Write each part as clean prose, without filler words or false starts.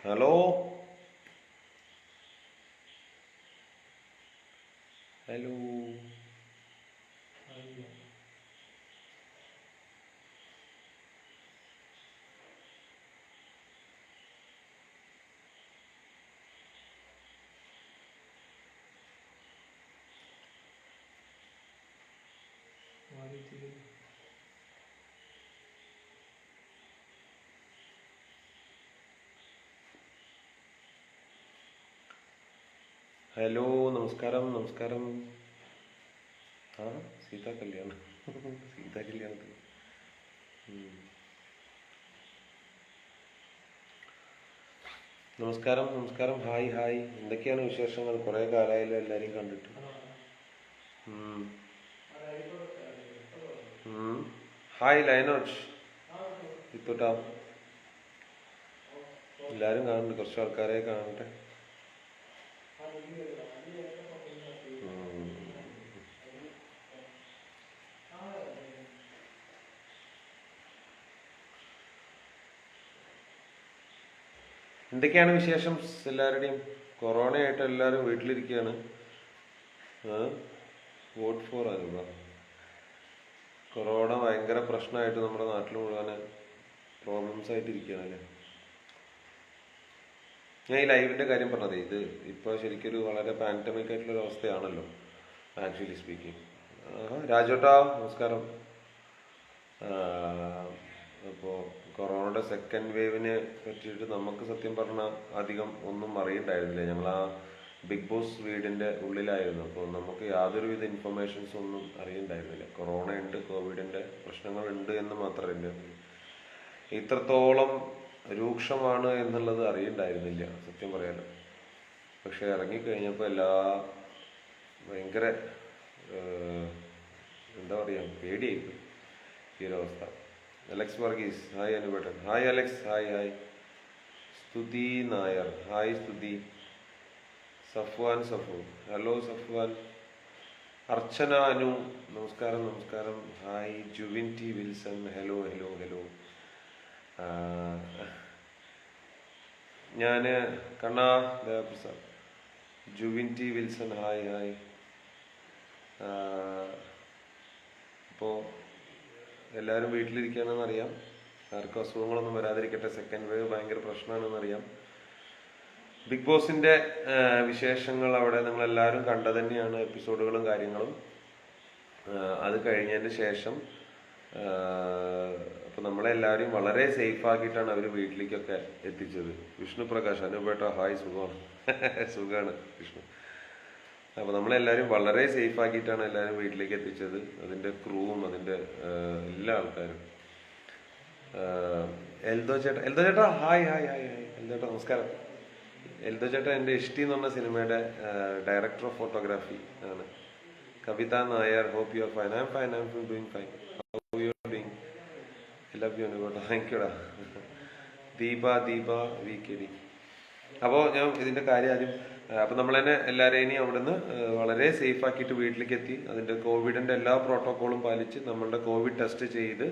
Hello hello. Hello, നമസ്കാരം നമസ്കാരം. ആ സീതാ കല്യാണം. സീതാ കല്യാണത്തിന് നമസ്കാരം നമസ്കാരം. ഹായ് ഹായ്, എന്തൊക്കെയാണ് വിശേഷങ്ങൾ? കുറേ കാലമായല്ലോ എല്ലാവരെയും കണ്ടിട്ട്. ഹായ് ലൈനോജ് ഇത്തോട്ടാ. എല്ലാവരും കാണുന്നുണ്ട്, കുറച്ച് ആൾക്കാരെ കാണട്ടെ. എന്തൊക്കെയാണ് വിശേഷം എല്ലാവരുടെയും? കൊറോണയായിട്ട് എല്ലാവരും വീട്ടിലിരിക്കുകയാണ്. Vote for Aluva. കൊറോണ ഭയങ്കര പ്രശ്നമായിട്ട് നമ്മുടെ നാട്ടിൽ മുഴുവൻ പ്രോബ്ലംസ് ആയിട്ടിരിക്കുകയാണ് അല്ലേ. ഞാൻ ഈ ലൈവിൻ്റെ കാര്യം പറഞ്ഞത്, ഇത് ഇപ്പോൾ ശരിക്കൊരു വളരെ പാൻഡമിക് ആയിട്ടുള്ളൊരു അവസ്ഥയാണല്ലോ ആക്ച്വലി സ്പീക്കിംഗ്. രാജോട്ടാ നമസ്കാരം. അപ്പോൾ കൊറോണയുടെ സെക്കൻഡ് വേവിനെ പറ്റിയിട്ട് നമുക്ക് സത്യം പറഞ്ഞാൽ അധികം ഒന്നും അറിയണ്ടായിരുന്നില്ല. ഞങ്ങൾ ആ ബിഗ് ബോസ് വീടിൻ്റെ ഉള്ളിലായിരുന്നു. അപ്പോൾ നമുക്ക് യാതൊരുവിധ ഇൻഫർമേഷൻസ് ഒന്നും അറിയണ്ടായിരുന്നില്ല. കൊറോണ ഉണ്ട്, കോവിഡിൻ്റെ പ്രശ്നങ്ങളുണ്ട് എന്ന് മാത്രമല്ല, ഇത്രത്തോളം രൂക്ഷമാണ് എന്നുള്ളത് അറിയണ്ടായിരുന്നില്ല സത്യം പറയാലോ. പക്ഷെ ഇറങ്ങിക്കഴിഞ്ഞപ്പോൾ ഭയങ്കര എന്താ പറയുക, പേടിയായിപ്പോയി ഈ ഒരവസ്ഥ. Alex Varghese hi. അനുപേട്ടൻ hi. Alex hi hi. Stuthi Nair hi Stuthi. Safwan Safu hello Safwan. Archana Anu നമസ്കാരം നമസ്കാരം. Hi. Juvin T Wilson hello hello hello. ഞാൻ Kanna Devaprasad. Juvin T Wilson hi hi. അപ്പോൾ എല്ലാവരും വീട്ടിലിരിക്കുകയാണെന്നറിയാം. ആർക്കും അസുഖങ്ങളൊന്നും വരാതിരിക്കട്ടെ. സെക്കൻഡ് വേവ് ഭയങ്കര പ്രശ്നമാണെന്നറിയാം. ബിഗ് ബോസിൻ്റെ വിശേഷങ്ങൾ അവിടെ നിങ്ങളെല്ലാവരും കണ്ടു തന്നെയാണ്, എപ്പിസോഡുകളും കാര്യങ്ങളും. അത് കഴിഞ്ഞതിന് ശേഷം അപ്പോൾ നമ്മളെല്ലാവരും വളരെ സേഫ് ആക്കിയിട്ടാണ് അവർ വീട്ടിലേക്കൊക്കെ എത്തിച്ചത്. വിഷ്ണു പ്രകാശ് അനുപേട്ട ഹായ്. സുഖമാണ്. സുഖമാണ് വിഷ്ണു. അപ്പോൾ നമ്മളെല്ലാവരും വളരെ സേഫ് ആക്കിയിട്ടാണ് എല്ലാവരും വീട്ടിലേക്ക് എത്തിച്ചത്. അതിൻ്റെ ക്രൂവും അതിൻ്റെ എല്ലാ ആൾക്കാരും. എൽദോ ചേട്ടാ hi hi hi hi. Eldho ചേട്ടാ നമസ്കാരം. എൽദോ ചേട്ടാ എൻ്റെ ഇഷ്ടി എന്ന് പറഞ്ഞ സിനിമയുടെ ഡയറക്ടർ ഓഫ് ഫോട്ടോഗ്രാഫി ആണ്. Kavitha Nair hope you are fine. I'm fine. I'm doing fine. How you are doing? I love you അനുപേട്ട. താങ്ക് യുടാ. Deepa V K D. അപ്പോൾ ഞാൻ ഇതിൻ്റെ കാര്യം ആദ്യം, അപ്പോൾ നമ്മൾ തന്നെ എല്ലാവരെയും അവിടുന്ന് വളരെ സേഫ് ആക്കിയിട്ട് വീട്ടിലേക്ക് എത്തി. അതിൻ്റെ കോവിഡിൻ്റെ എല്ലാ പ്രോട്ടോക്കോളും പാലിച്ച് നമ്മളുടെ കോവിഡ് ടെസ്റ്റ് ചെയ്ത്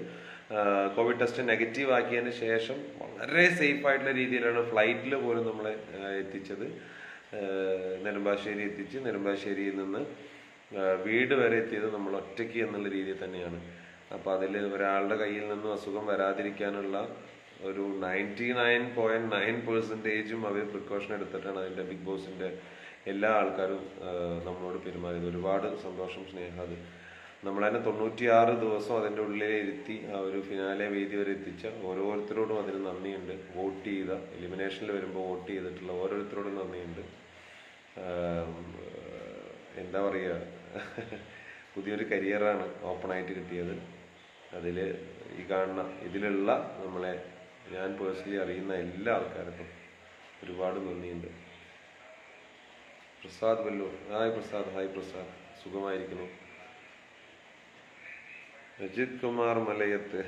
കോവിഡ് ടെസ്റ്റ് നെഗറ്റീവ് ആക്കിയതിന് ശേഷം വളരെ സേഫ് ആയിട്ടുള്ള രീതിയിലാണ് ഫ്ലൈറ്റിൽ പോലും നമ്മളെ എത്തിച്ചത്. നെടുമ്പാശ്ശേരി എത്തിച്ച് നെടുമ്പാശ്ശേരിയിൽ നിന്ന് വീട് വരെ എത്തിയത് നമ്മൾ ഒറ്റയ്ക്ക് എന്നുള്ള രീതിയിൽ തന്നെയാണ്. അപ്പോൾ അതിൽ ഒരാളുടെ കയ്യിൽ നിന്നും അസുഖം വരാതിരിക്കാനുള്ള ഒരു 99.9% അവർ പ്രിക്കോഷൻ എടുത്തിട്ടാണ് അതിൻ്റെ ബിഗ് ബോസിൻ്റെ എല്ലാ ആൾക്കാരും നമ്മളോട് പെരുമാറിയത്. ഒരുപാട് സന്തോഷം, സ്നേഹം. അത് നമ്മളതിനെ 96 ദിവസം അതിൻ്റെ ഉള്ളിലിരുത്തി ആ ഒരു ഫിനാലെ വേദി വരെ എത്തിച്ച ഓരോരുത്തരോടും അതിന് നന്ദിയുണ്ട്. വോട്ട് ചെയ്ത, എലിമിനേഷനിൽ വരുമ്പോൾ വോട്ട് ചെയ്തിട്ടുള്ള ഓരോരുത്തരോടും നന്ദിയുണ്ട്. എന്താ പറയുക, പുതിയൊരു കരിയറാണ് ഓപ്പണായിട്ട് കിട്ടിയത്. അതിൽ ഈ കാണുന്ന ഇതിലുള്ള ഞാൻ പേഴ്സണലി അറിയുന്ന എല്ലാ ആൾക്കാർക്കും ഒരുപാട് നന്ദിയുണ്ട്. പ്രസാദ് വല്ലൂർ ഹായ് പ്രസാദ്. ഹായ് പ്രസാദ്, സുഖമായിരിക്കുന്നു. രജിത് കുമാർ മലയത്ത്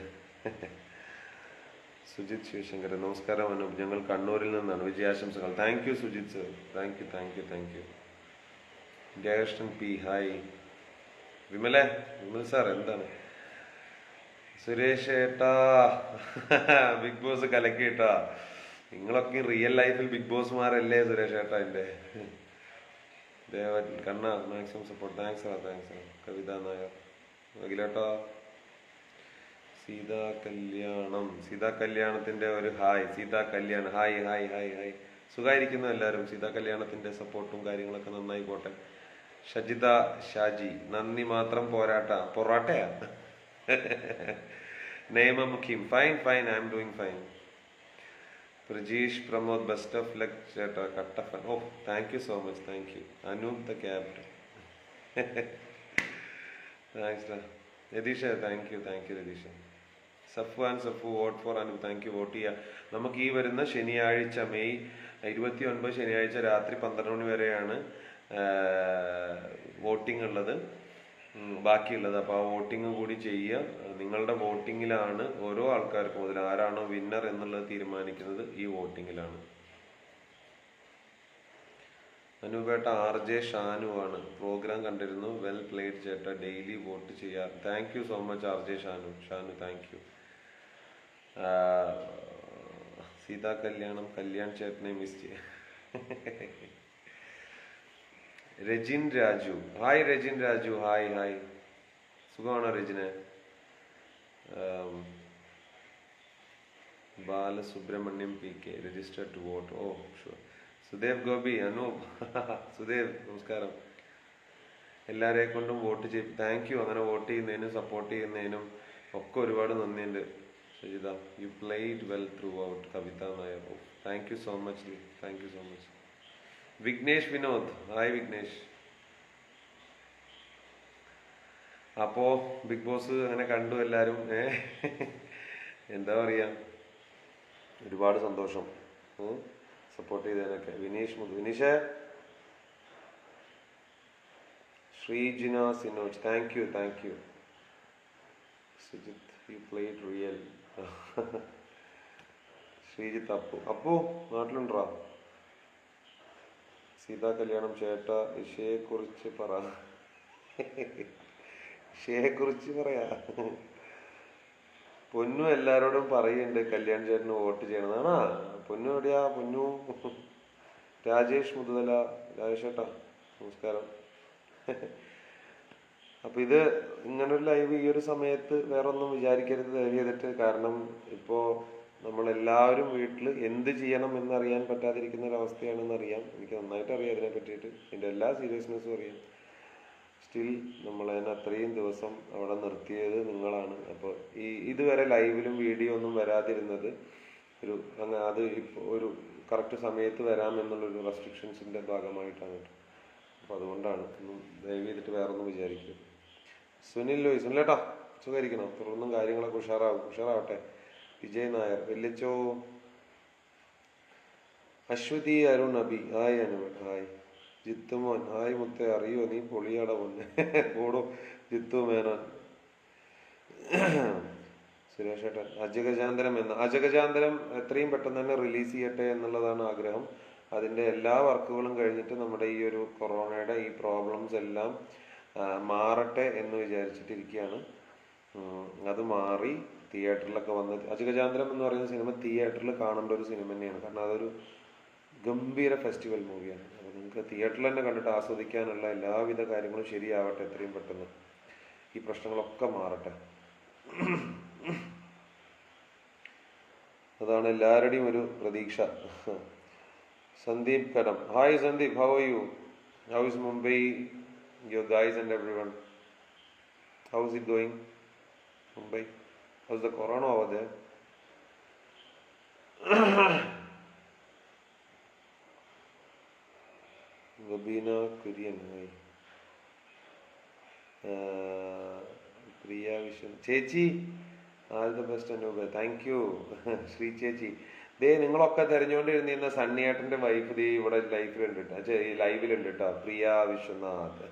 സുജിത് ശിവശങ്കരൻ നമസ്കാരം. അനൂപ് ഞങ്ങൾ കണ്ണൂരിൽ നിന്നാണ്. വിജയാശംസകൾ. Thank you Sujith sir. Thank you thank you thank you. Jayakrishnan P hi. Vimal sir എന്താണ്? സുരേഷ് ഏട്ടാ ബിഗ് ബോസ് കലക്കിട്ടാ. നിങ്ങളൊക്കെ റിയൽ ലൈഫിൽ ബിഗ് ബോസ്മാരല്ലേ സുരേഷ് ചേട്ടാ എൻ്റെ. ദേവൻ കണ്ണ മാക്സിമം സപ്പോർട്ട്. താങ്ക്സ് കവിത നായർ അഖിലേട്ടാ. സീതാ കല്യാണത്തിന്റെ ഒരു ഹായ്. സീതാ കല്യാണം ഹായ് ഹായ് ഹായ് ഹായ്. സുഖമായിരിക്കുന്നു എല്ലാവരും. സീതാ കല്യാണത്തിന്റെ സപ്പോർട്ടും കാര്യങ്ങളൊക്കെ നന്നായി പോട്ടെ. ഷജിത ഷാജി നന്ദി മാത്രം പൊറാട്ടയാ. Naima Mukheem fine I'm doing fine. Prajeesh Pramod best of luck ചേട്ടാ കട്ട fun. Oh thank you so much. Thank you Anoop the captain. Thanks Ratheesha. Thank you Ratheesha. Safu vote for Anoop. Thank you. Vote ചെയ്യുക. നമുക്ക് ഈ വരുന്ന ശനിയാഴ്ച മെയ് 29 ശനിയാഴ്ച രാത്രി 12 മണി വരെയാണ് വോട്ടിംഗ് ഉള്ളത്, ബാക്കിയുള്ളത്. അപ്പോൾ ആ വോട്ടിംഗ് കൂടി ചെയ്യുക. നിങ്ങളുടെ വോട്ടിങ്ങിലാണ് ഓരോ ആൾക്കാർക്കും അതിൽ ആരാണോ വിന്നർ എന്നുള്ളത് തീരുമാനിക്കുന്നത് ഈ വോട്ടിങ്ങിലാണ്. അനുപേട്ട RJ ഷാനു ആണ്. പ്രോഗ്രാം കണ്ടിരുന്നു. വെൽ പ്ലേഡ് ചേട്ട. ഡെയിലി വോട്ട് ചെയ്യാം. Thank you so much RJ Shanu thank you. Seetha Kalyan ചേട്ടനെ മിസ് ചെയ്യാം. രജിൻ രാജു ഹായ്. രജിൻ രാജു ഹായ്. സുഖമാണോ രജിനെ? Balasubramaniam PK register to vote. Oh sure. Sudev Gopi Anoop. Sudev നമസ്കാരം. എല്ലാവരെ കൊണ്ടും വോട്ട് ചെയ്യും. Thank you. അങ്ങനെ വോട്ട് ചെയ്യുന്നതിനും സപ്പോർട്ട് ചെയ്യുന്നതിനും ഒക്കെ ഒരുപാട് നന്ദിയുണ്ട്. Sajitha you played well throughout. Kavitha Nair thank you so much. Thank you so much. Vignesh Vinod hi Vignesh. അപ്പോ ബിഗ് ബോസ് അങ്ങനെ കണ്ടു എല്ലാരും. എന്താ പറയാ, ഒരുപാട് സന്തോഷം സപ്പോർട്ട് ചെയ്തതിനൊക്കെ. Vineesh Sreejina Sinoj thank you. Sujith you played real. Sreejith Appu നാട്ടിലുണ്ടാ? സീതാ കല്യാണം ചേട്ടാ ഇഷയെക്കുറിച്ച് പറയാ. പൊന്നു എല്ലാരോടും പറയുന്നുണ്ട് കല്യാൺ ചേട്ടന് വോട്ട് ചെയ്യണമെന്നാണ്. പൊന്നു എവിടെയാ? പൊന്നു രാജേഷ് മുതുതല. രാജേഷ് ചേട്ടാ നമസ്കാരം. അപ്പൊ ഇത് ഇങ്ങനൊരു ലൈവ് ഈ ഒരു സമയത്ത് വേറെ ഒന്നും വിചാരിക്കരുത് ദയവ് ചെയ്തിട്ട്. കാരണം ഇപ്പോ നമ്മളെല്ലാവരും വീട്ടിൽ എന്ത് ചെയ്യണം എന്നറിയാൻ പറ്റാതിരിക്കുന്ന ഒരു അവസ്ഥയാണെന്ന് അറിയാം. എനിക്ക് നന്നായിട്ട് അറിയാം ഇതിനെ പറ്റിയിട്ട്. ഇതിൻ്റെ എല്ലാ സീരിയസ്നെസ്സും അറിയാം. സ്റ്റിൽ നമ്മളതിനെ അത്രയും ദിവസം അവിടെ നിർത്തിയത് നിങ്ങളാണ്. അപ്പോൾ ഇതുവരെ ലൈവിലും വീഡിയോ ഒന്നും വരാതിരുന്നത് അത് ഇപ്പോൾ ഒരു കറക്റ്റ് സമയത്ത് വരാമെന്നുള്ളൊരു റെസ്ട്രിക്ഷൻസിൻ്റെ ഭാഗമായിട്ടാണ്. അപ്പോൾ അതുകൊണ്ടാണ്. ഒന്നും ദയവ് ചെയ്തിട്ട് വേറെ ഒന്നും വിചാരിക്കും. സുനിലേട്ടാ സുഖമായിരിക്കണം. തുടർന്നും കാര്യങ്ങളൊക്കെ ഉഷാറാവട്ടെ. വിജയ് നായർ വെല്ലിച്ചോ. അശ്വതി അരുൺ അബി ഹായ്. ഹായ്. ജിത്തുമോൻ ഹായ് മുത്തേ. അറിയോ നീ പൊളിയാട പൊന്നെ. കൂടോ ജിത്തു മേനോൻ. സുരേഷ് ഏട്ടൻ അജഗജാന്തരം എത്രയും പെട്ടെന്ന് തന്നെ റിലീസ് ചെയ്യട്ടെ എന്നുള്ളതാണ് ആഗ്രഹം. അതിൻ്റെ എല്ലാ വർക്കുകളും കഴിഞ്ഞിട്ട് നമ്മുടെ ഈ ഒരു കൊറോണയുടെ ഈ പ്രോബ്ലംസ് എല്ലാം മാറട്ടെ എന്ന് വിചാരിച്ചിട്ടിരിക്കുകയാണ്. അത് മാറി തിയേറ്ററിലൊക്കെ വന്ന് അജഗജാന്തരം എന്ന് പറയുന്ന സിനിമ തിയേറ്ററിൽ കാണേണ്ട ഒരു സിനിമ തന്നെയാണ്. കാരണം അതൊരു ഗംഭീര ഫെസ്റ്റിവൽ മൂവിയാണ്. അപ്പോൾ നിങ്ങൾക്ക് തിയേറ്ററിൽ തന്നെ കണ്ടിട്ട് ആസ്വദിക്കാനുള്ള എല്ലാവിധ കാര്യങ്ങളും ശരിയാവട്ടെ എത്രയും പെട്ടെന്ന്. ഈ പ്രശ്നങ്ങളൊക്കെ മാറട്ടെ. അതാണ് എല്ലാവരുടെയും ഒരു പ്രതീക്ഷ. സന്ദീപ് കടം hi Sandeep. How are you? How is Mumbai? Your guys and everyone, how is it going? Mumbai, how's the corona over there? Gabina Kurian, Priya Vishan Chechi, all the best Anuba. Thank you. Sri Chechi. നിങ്ങളൊക്കെ തെരഞ്ഞുകൊണ്ടിരുന്ന സണ്ണിയേട്ടൻ്റെ wife ഇവിടെ ലൈവിലുണ്ട് കേട്ടോ. പ്രിയ വിശ്വനാഥ്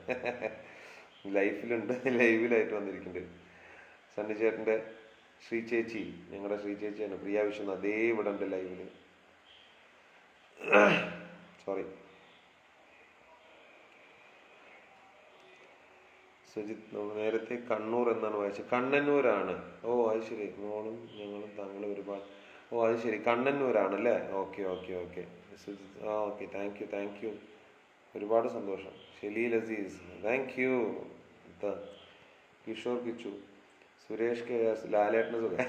ലൈവിലായിട്ട് വന്നിരിക്കുന്നുണ്ട്. സണ്ണി ചേട്ടൻ്റെ ശ്രീ ചേച്ചി, ഞങ്ങളുടെ ശ്രീ ചേച്ചിയാണ് പ്രിയ വിശ്വനാഥ്. ഇവിടെ ഉണ്ട് ലൈവില്. Sorry. Sujith നേരത്തെ കണ്ണൂർ എന്നാണ് വായിച്ചത്. കണ്ണന്നൂരാണ്. ഓ അത് ശരി. മോളും ഞങ്ങളും താങ്കളും ഒരുപാട് ഓ അത് ശരി, കണ്ണന്നൂരാണല്ലേ. Okay okay okay. ആ okay, thank you thank you. ഒരുപാട് സന്തോഷം. Shaleel Azeez thank you. Kishore Kichu, Suresh K S, ലാലേട്ടന് സുഖം.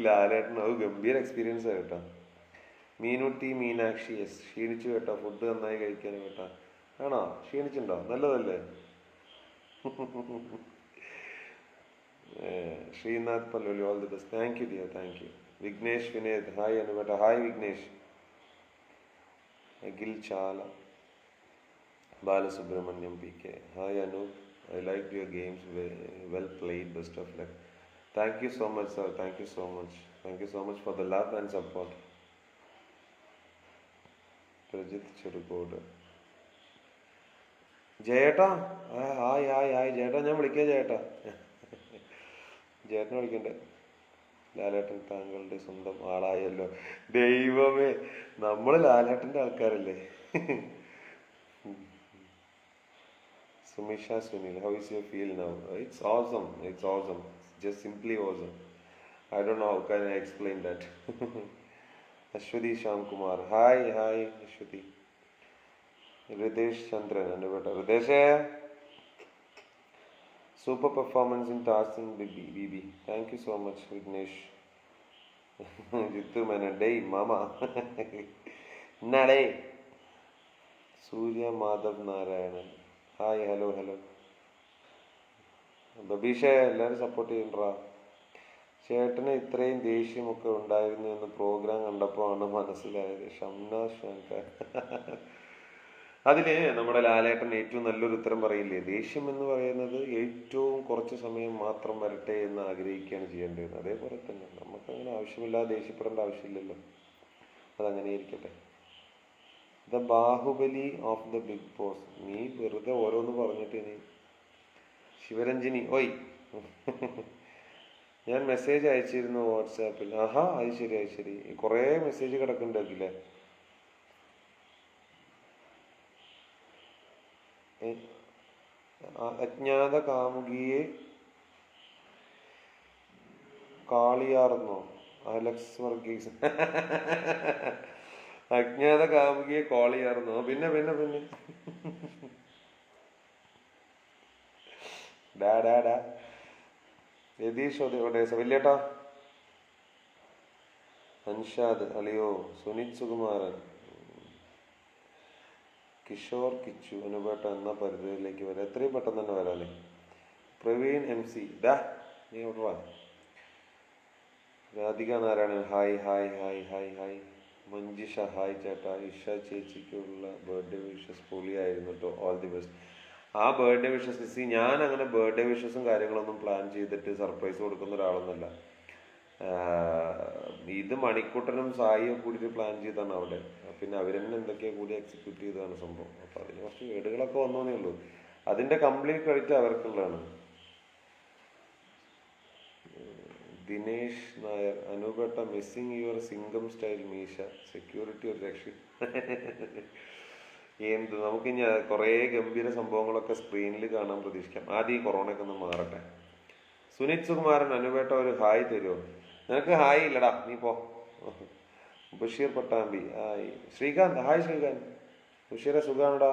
ലാലേട്ടൻ അത് ഗംഭീര എക്സ്പീരിയൻസ് കേട്ടോ. മീനുട്ടി മീനാക്ഷി എസ്, ക്ഷീണിച്ചു കേട്ടോ, ഫുഡ് നന്നായി കഴിക്കാൻ കേട്ടോ. ആണോ, ക്ഷീണിച്ചിട്ടുണ്ടോ? നല്ലതല്ലേ. Sreenath Palloli, all the best. Thank you dear, thank you. Vignesh Vineeth hi അനുപേട്ട. Hi Vignesh. Akhil Chala, Balasubramaniam P K hi Anoop. I like your games, well played, best of luck. Thank you so much sir, thank you so much, thank you so much for the love and support. Prajith Cherukode, ജയേട്ടാ hi hi hi ജയേട്ടാ. ഞാൻ വിളിക്കാം ജയേട്ടാ, ജയേട്ടനെ വിളിക്കണ്ടേ. ലാലേട്ടൻ താങ്കളുടെ സ്വന്തം ആളായല്ലോ. ദൈവമേ, നമ്മൾ ലാലേട്ടൻ്റെ ആൾക്കാരല്ലേ. Sumisha Sunil, how is you feel now? It's awesome, it's awesome, just simply awesome. I don't know how can I explain that. Aswathy Shyamkumar hi hi Aswathy. Hridesh Chandran അനുപേട്ട. ഹൃദേശേ, super performance in tasking BB. Thank you so much Vignesh. Jithu Menon ഡേയ് മാമ എന്നാടേ. Surya Madhav Narayanan hi hello hello. ബബീഷേ, എല്ലാവരും support ചെയ്യണ്ടാ. ചേട്ടന് ഇത്രയും ദേഷ്യമൊക്കെ ഉണ്ടായിരുന്നു എന്ന് പ്രോഗ്രാം കണ്ടപ്പോൾ ആണ് മനസ്സിലായത്. ഷംനാസ് ശങ്കർ. അതിന് നമ്മുടെ ലാലേട്ടൻ ഏറ്റവും നല്ലൊരു ഉത്തരം പറയില്ലേ, ദേഷ്യം എന്ന് പറയുന്നത് ഏറ്റവും കുറച്ച് സമയം മാത്രം വരട്ടെ എന്ന് ആഗ്രഹിക്കുകയാണ് ചെയ്യേണ്ടത്. അതേപോലെ തന്നെ നമുക്കങ്ങനെ ആവശ്യമില്ലാതെ ദേഷ്യപ്പെടേണ്ട ആവശ്യമില്ലല്ലോ. അതങ്ങനെ ഇരിക്കട്ടെ. The Baahubali of the big boss. നീ വെറുതെ ഓരോന്ന് പറഞ്ഞിട്ട് ഇനി. ശിവരഞ്ജിനി ഓയ്. ഞാൻ മെസ്സേജ് അയച്ചിരുന്നു വാട്സാപ്പിൽ. ആഹാ, അത് ശരി അത് ശരി. കുറേ മെസ്സേജ് കിടക്കുന്നുണ്ടാക്കില്ലേ. അജ്ഞാത കാമുകിയെ കാളിയാർന്നോ? അലക്സ് വർഗീസ്. അജ്ഞാത കാമുകിയെ കാളിയാർന്നോ? പിന്നെ പിന്നെ പിന്നെ ഡാ ഡാ ഡാ. രതീഷ് ഒഡേസ വലിയേട്ടാ. അൻഷാദ് അളിയോ. സുനിത് സുകുമാരൻ, കിഷോർ കിച്ചു, അനുപേട്ട എന്ന പരിധിയിലേക്ക് വരാം. എത്രയും പെട്ടെന്ന് തന്നെ വരാല്ലേ. പ്രവീൺ എം സി ഡാ, നീ ഇവിടെ വാ. Radhika Narayanan hi hi hi hi hi. Manjisha hi ചേട്ടാ. ഇഷ ചേച്ചിക്കുള്ള ബർത്ത്ഡേ വിഷസ് പൊളിയായിരുന്നു കേട്ടോ, ഓൾ ദി ബെസ്റ്റ്. ആ ബർത്ത്ഡേ വിഷസ്, ഞാൻ അങ്ങനെ ബർത്ത്ഡേ വിഷസും കാര്യങ്ങളൊന്നും പ്ലാൻ ചെയ്തിട്ട് സർപ്രൈസ് കൊടുക്കുന്ന ഒരാളൊന്നുമല്ല. ഇത് മണിക്കൂട്ടനും സായിയും കൂടിയിട്ട് പ്ലാൻ ചെയ്താണ് അവിടെ. പിന്നെ അവരെന്നെ എന്തൊക്കെയാ കൂടി എക്സിക്യൂട്ട് ചെയ്തതാണ് സംഭവം. അപ്പം അതിന് കുറച്ച് വീടുകളൊക്കെ വന്നേ ഉള്ളൂ. അതിൻ്റെ കംപ്ലീറ്റ് ക്രെഡിറ്റ് അവർക്കുള്ളതാണ്. ദിനേശ് നായർ അനുപേട്ട മിസ്സിങ് യുവർ സിംഗം സ്റ്റൈൽ മീശ. സെക്യൂരിറ്റി ഒരു രക്ഷ. എന്ത് നമുക്കിനി കുറേ ഗംഭീര സംഭവങ്ങളൊക്കെ സ്ക്രീനിൽ കാണാൻ പ്രതീക്ഷിക്കാം. ആദ്യം ഈ കൊറോണയൊക്കെ ഒന്ന് മാറട്ടെ. സുനിത് സുകുമാരൻ അനുപേട്ട ഒരു ഹായ് തരുമോ? നിനക്ക് ഹായ് ഇല്ലടാ, നീ പോ. ബഷീർ പട്ടാമ്പി ഹായ്. ശ്രീകാന്ത് ഹായ് ശ്രീകാന്ത്. ബഷീറെ സുഖാണടാ.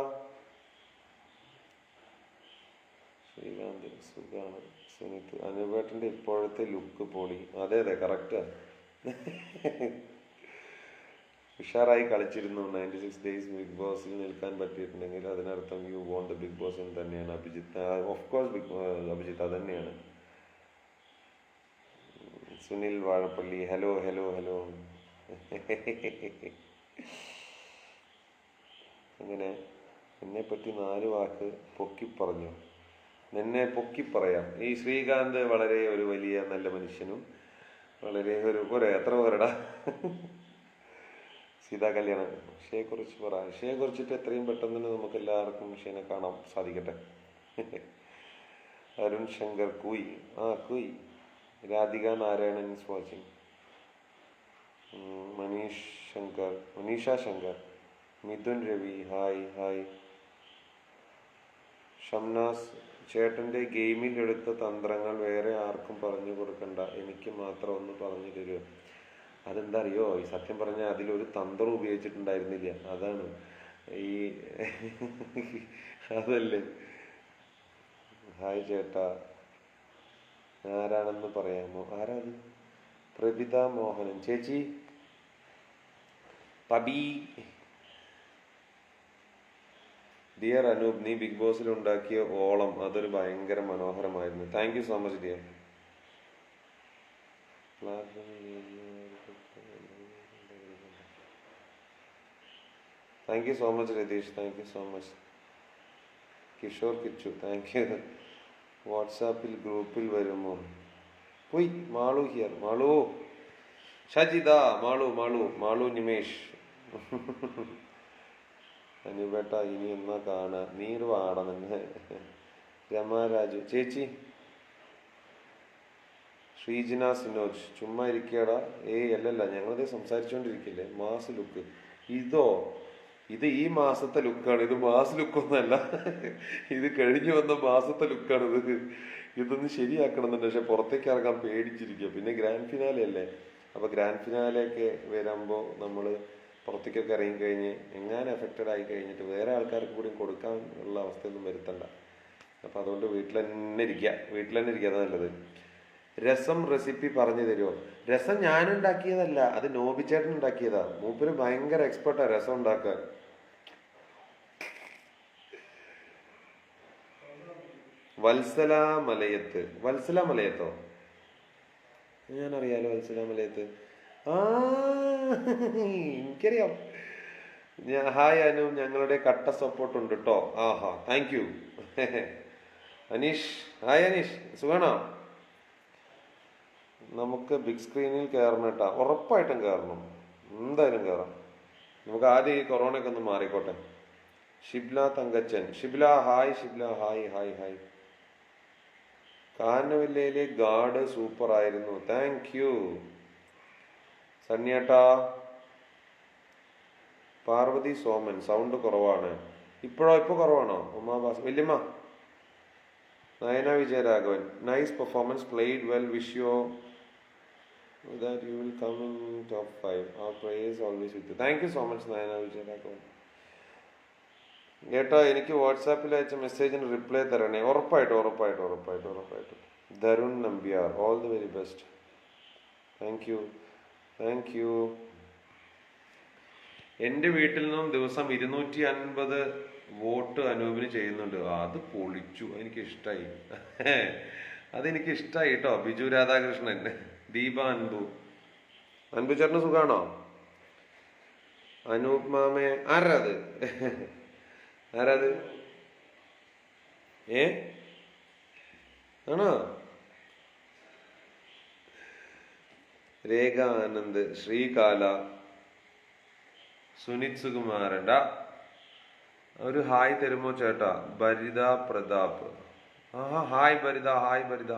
ശ്രീകാന്ത് സുഖാണ്. സുനിത് അനുപേട്ടൻ്റെ ഇപ്പോഴത്തെ ലുക്ക് പൊളി. അതെ അതെ കറക്റ്റാ. ഉഷാറായി കളിച്ചിരുന്നു. 96 ഡേയ്സ് ബിഗ് ബോസിൽ നിൽക്കാൻ പറ്റിയിട്ടുണ്ടെങ്കിൽ അതിനർത്ഥം you won the big Boss എന്ന് തന്നെയാണ്. അഭിജിത്ത് ഓഫ് കോഴ്സ് അഭിജിത്ത് അതന്നെയാണ്. Sunil Vazhappally hello hello hello. അങ്ങനെ എന്നെപ്പറ്റി 4 വാക്ക് പൊക്കി പറഞ്ഞു. നിന്നെ പൊക്കി പറയാം. ഈ ശ്രീകാന്ത് വളരെ ഒരു വലിയ നല്ല മനുഷ്യനും വളരെ ഒരു എത്ര പേരടാ. സീതാ കല്യാണം ഷയെ കുറിച്ച് പറ. ഷയെ കുറിച്ചിട്ട് എത്രയും പെട്ടെന്ന് തന്നെ നമുക്ക് എല്ലാവർക്കും ഷയെ കാണാൻ സാധിക്കട്ടെ. അരുൺ ശങ്കർ കുയ് കുയ്. Radhika Narayanan is watching. Manisha Shankar, Mithun Ravi hi hi. Shamnas ചേട്ടൻ്റെ ഗെയിമിൽ എടുത്ത തന്ത്രങ്ങൾ വേറെ ആർക്കും പറഞ്ഞു കൊടുക്കണ്ട, എനിക്ക് മാത്രം ഒന്ന് പറഞ്ഞു തരുമോ? അതെന്താ അറിയോ, ഈ സത്യം പറഞ്ഞാൽ അതിലൊരു തന്ത്രം ഉപയോഗിച്ചിട്ടുണ്ടായിരുന്നില്ല, അതാണ് ഈ അതല്ലേ. ഹായ് ചേട്ടാ, ആരാണെന്ന് പറയാമോ? ആരാത്? പ്രഭിത മോഹനൻ ചേച്ചി, പബി. ഡിയർ അനൂപ്, നീ ബിഗ് ബോസിൽ ഉണ്ടാക്കിയ ഓളം അതൊരു ഭയങ്കര മനോഹരമായിരുന്നു. Thank you so much dear. Thank you so much Ratheesh, thank you so much. Kishore Kichu, thank you. വാട്സാപ്പിൽ ഗ്രൂപ്പിൽ വരുമോ? പോയി. മാളു ഹിയർ, മാളു ഷജിത, മാളു മാളു മാളു നിമേഷ്. അനുപേട്ട ഇനി എന്നാ കാണാ, നീര് വാടന്നെ. രമാരാജു ചേച്ചി. ശ്രീജിന സിനോജ്, ചുമ്മാ ഇരിക്കടാ. അല്ലല്ല, ഞങ്ങളിത് സംസാരിച്ചുകൊണ്ടിരിക്കില്ലേ. മാസ് ലുക്ക് ഇത് ഈ മാസത്തെ ലുക്കാണ്, ഇത് മാസ് ലുക്കൊന്നല്ല. ഇത് കഴിഞ്ഞു വന്ന മാസത്തെ ലുക്കാണ്. ഇതൊന്ന് ശരിയാക്കണമെന്നുണ്ട്, പക്ഷെ പുറത്തേക്ക് ഇറങ്ങാൻ പേടിച്ചിരിക്കുക. പിന്നെ ഗ്രാൻഡ് ഫിനാലെ അല്ലേ, അപ്പൊ ഗ്രാൻഡ് ഫിനാലെയൊക്കെ വരുമ്പോൾ നമ്മൾ പുറത്തേക്കൊക്കെ ഇറങ്ങിക്കഴിഞ്ഞ് എങ്ങാനും എഫക്റ്റഡ് ആയി കഴിഞ്ഞിട്ട് വേറെ ആൾക്കാർക്ക് കൂടി കൊടുക്കാൻ ഉള്ള അവസ്ഥയൊന്നും വരുത്തണ്ട. അപ്പം അതുകൊണ്ട് വീട്ടിൽ തന്നെ ഇരിക്കുക, അത് നല്ലത്. രസം റെസിപ്പി പറഞ്ഞു തരുമോ? രസം ഞാനുണ്ടാക്കിയതല്ല, അത് നോബിച്ചേട്ടൻ ഉണ്ടാക്കിയതാ. മൂപ്പര് ഭയങ്കര എക്സ്പെർട്ടാ രസം ഉണ്ടാക്കാൻ. വത്സല മലയത്തോ? ഞാനറിയാലോ വത്സല മലയത്ത്. എനിക്കറിയാം. ഹായ് അനു, ഞങ്ങളുടെ കട്ട സപ്പോർട്ട് ഉണ്ട് കേട്ടോ. ആഹാ, thank you. Aneesh, hi Aneesh, സുഖാണോ? നമുക്ക് ബിഗ് സ്ക്രീനിൽ കയറണം കേട്ടാ. ഉറപ്പായിട്ടും കയറണം, എന്തായാലും കയറാം. നമുക്ക് ആദ്യം ഈ കൊറോണയൊക്കെ ഒന്ന് മാറിക്കോട്ടെ. Shibla Thankachan, Shibla hi. Shibla hi hi hi. കാനവില്ലയിലെ ഗാർഡ് സൂപ്പർ ആയിരുന്നു, താങ്ക് യു. സണ്ണിയേട്ടാ. പാർവതി സോമൻ, സൗണ്ട് കുറവാണ്. ഇപ്പൊ കുറവാണോ? ഉമാബാസ്, വല്യമ്മ. Nayana Vijayaraghavan, nice performance, played well, wish you that you will come in top 5. Our prayers always with you. Thank you so much Nayana Vijayaraghavan. കേട്ടോ, എനിക്ക് വാട്സാപ്പിൽ അയച്ച മെസ്സേജിന് റിപ്ലൈ തരണേ. ഉറപ്പായിട്ടും. Dharun Nambiar, all the very best. Thank U. എൻ്റെ വീട്ടിൽ നിന്നും ദിവസം 250 വോട്ട് അനൂപിന് ചെയ്യുന്നുണ്ട്. അത് പൊളിച്ചു, എനിക്കിഷ്ടായി. അതെനിക്കിഷ്ടായി കേട്ടോ. ബിജു രാധാകൃഷ്ണൻ, ദീപ അൻപു ചേട്ടന് സുഖാണോ? അനൂപ് മാമേ, ആരാത്? ആണോ? രേഖ ആനന്ദ്, ശ്രീകാല, സുനിത് സുകുമാരൻ. ഒരു ഹായ് തരുമോ ചേട്ടാ? ഭരിത പ്രതാപ്. ഹായ് ഭരിത.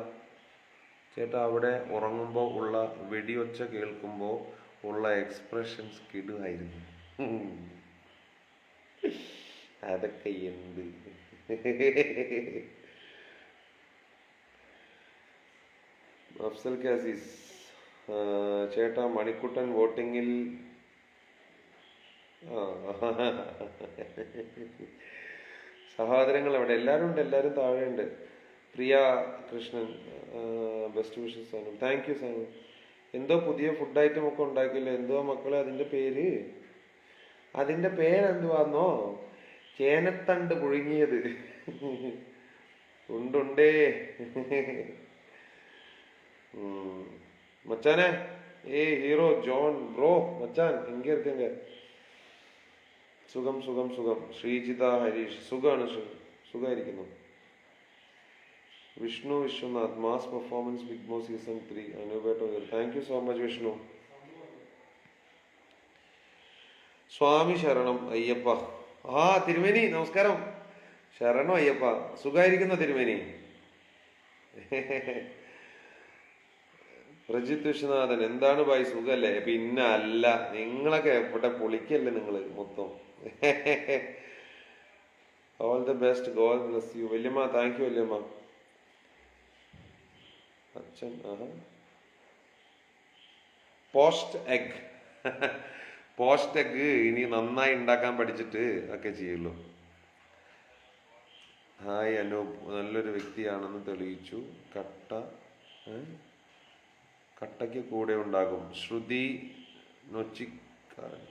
ചേട്ടാ, അവിടെ ഉറങ്ങുമ്പോൾ ഉള്ള വെടിയൊച്ച കേൾക്കുമ്പോൾ ഉള്ള എക്സ്പ്രഷൻസ് കിടുവായിരുന്നു. അതൊക്കെ എന്ത്. അഫ്സൽ കാസിസ്, ചേട്ടാ മണിക്കുട്ടൻ വോട്ടിങ്ങിൽ സഹോദരങ്ങൾ അവിടെ എല്ലാവരും താഴെയുണ്ട്. Priya Krishnan, best wishes Sanu. Thank you Sanu. എന്തോ പുതിയ ഫുഡ് ഐറ്റം ഒക്കെ ഉണ്ടാക്കില്ലേ, എന്തോ മക്കളെ അതിന്റെ പേരെന്തുവാന്നോ? ചേനത്തണ്ട് പുഴുങ്ങിയത്. ഉണ്ടുണ്ടേ. മച്ചാനെ, ഹീറോ ജോൺ ബ്രോ, മച്ചാൻ എങ്ക ഇരിക്കങ്ക? സുഖം. ശ്രീജിത ഹരീഷ്, സുഖമായിരിക്കുന്നു. Vishnu Viswanath, mass performance big boss season 3 അനുപേട്ടോ. Thank you so much Vishnu. Swami ശരണം അയ്യപ്പ. തിരുമേനി നമസ്കാരം. ശരണം അയ്യപ്പ. സുഖമായിരിക്കുന്നു തിരുമേനി. പ്രജിത് വിശ്വനാഥൻ, എന്താണ് ഭായി സുഖല്ലേ? പിന്നെ അല്ല, നിങ്ങളൊക്കെ എവിടെ പൊളിക്കല്ലേ നിങ്ങള് മൊത്തം. All the best, God bless you. വല്യമ്മ താങ്ക് യു വല്യമ്മ. അച്ഛൻ പോസ്റ്റ് എഗ് പോസ്റ്റ് എഗ് ഇനി നന്നായി ഉണ്ടാക്കാൻ പഠിച്ചിട്ട് ഒക്കെ ചെയ്യുള്ളൂ. ഹായ് അനൂപ്, നല്ലൊരു വ്യക്തിയാണെന്ന് തെളിയിച്ചു. കട്ടയ്ക്ക് കൂടെ ഉണ്ടാകും. ശ്രുതി നൊച്ചിക്കാരൻ,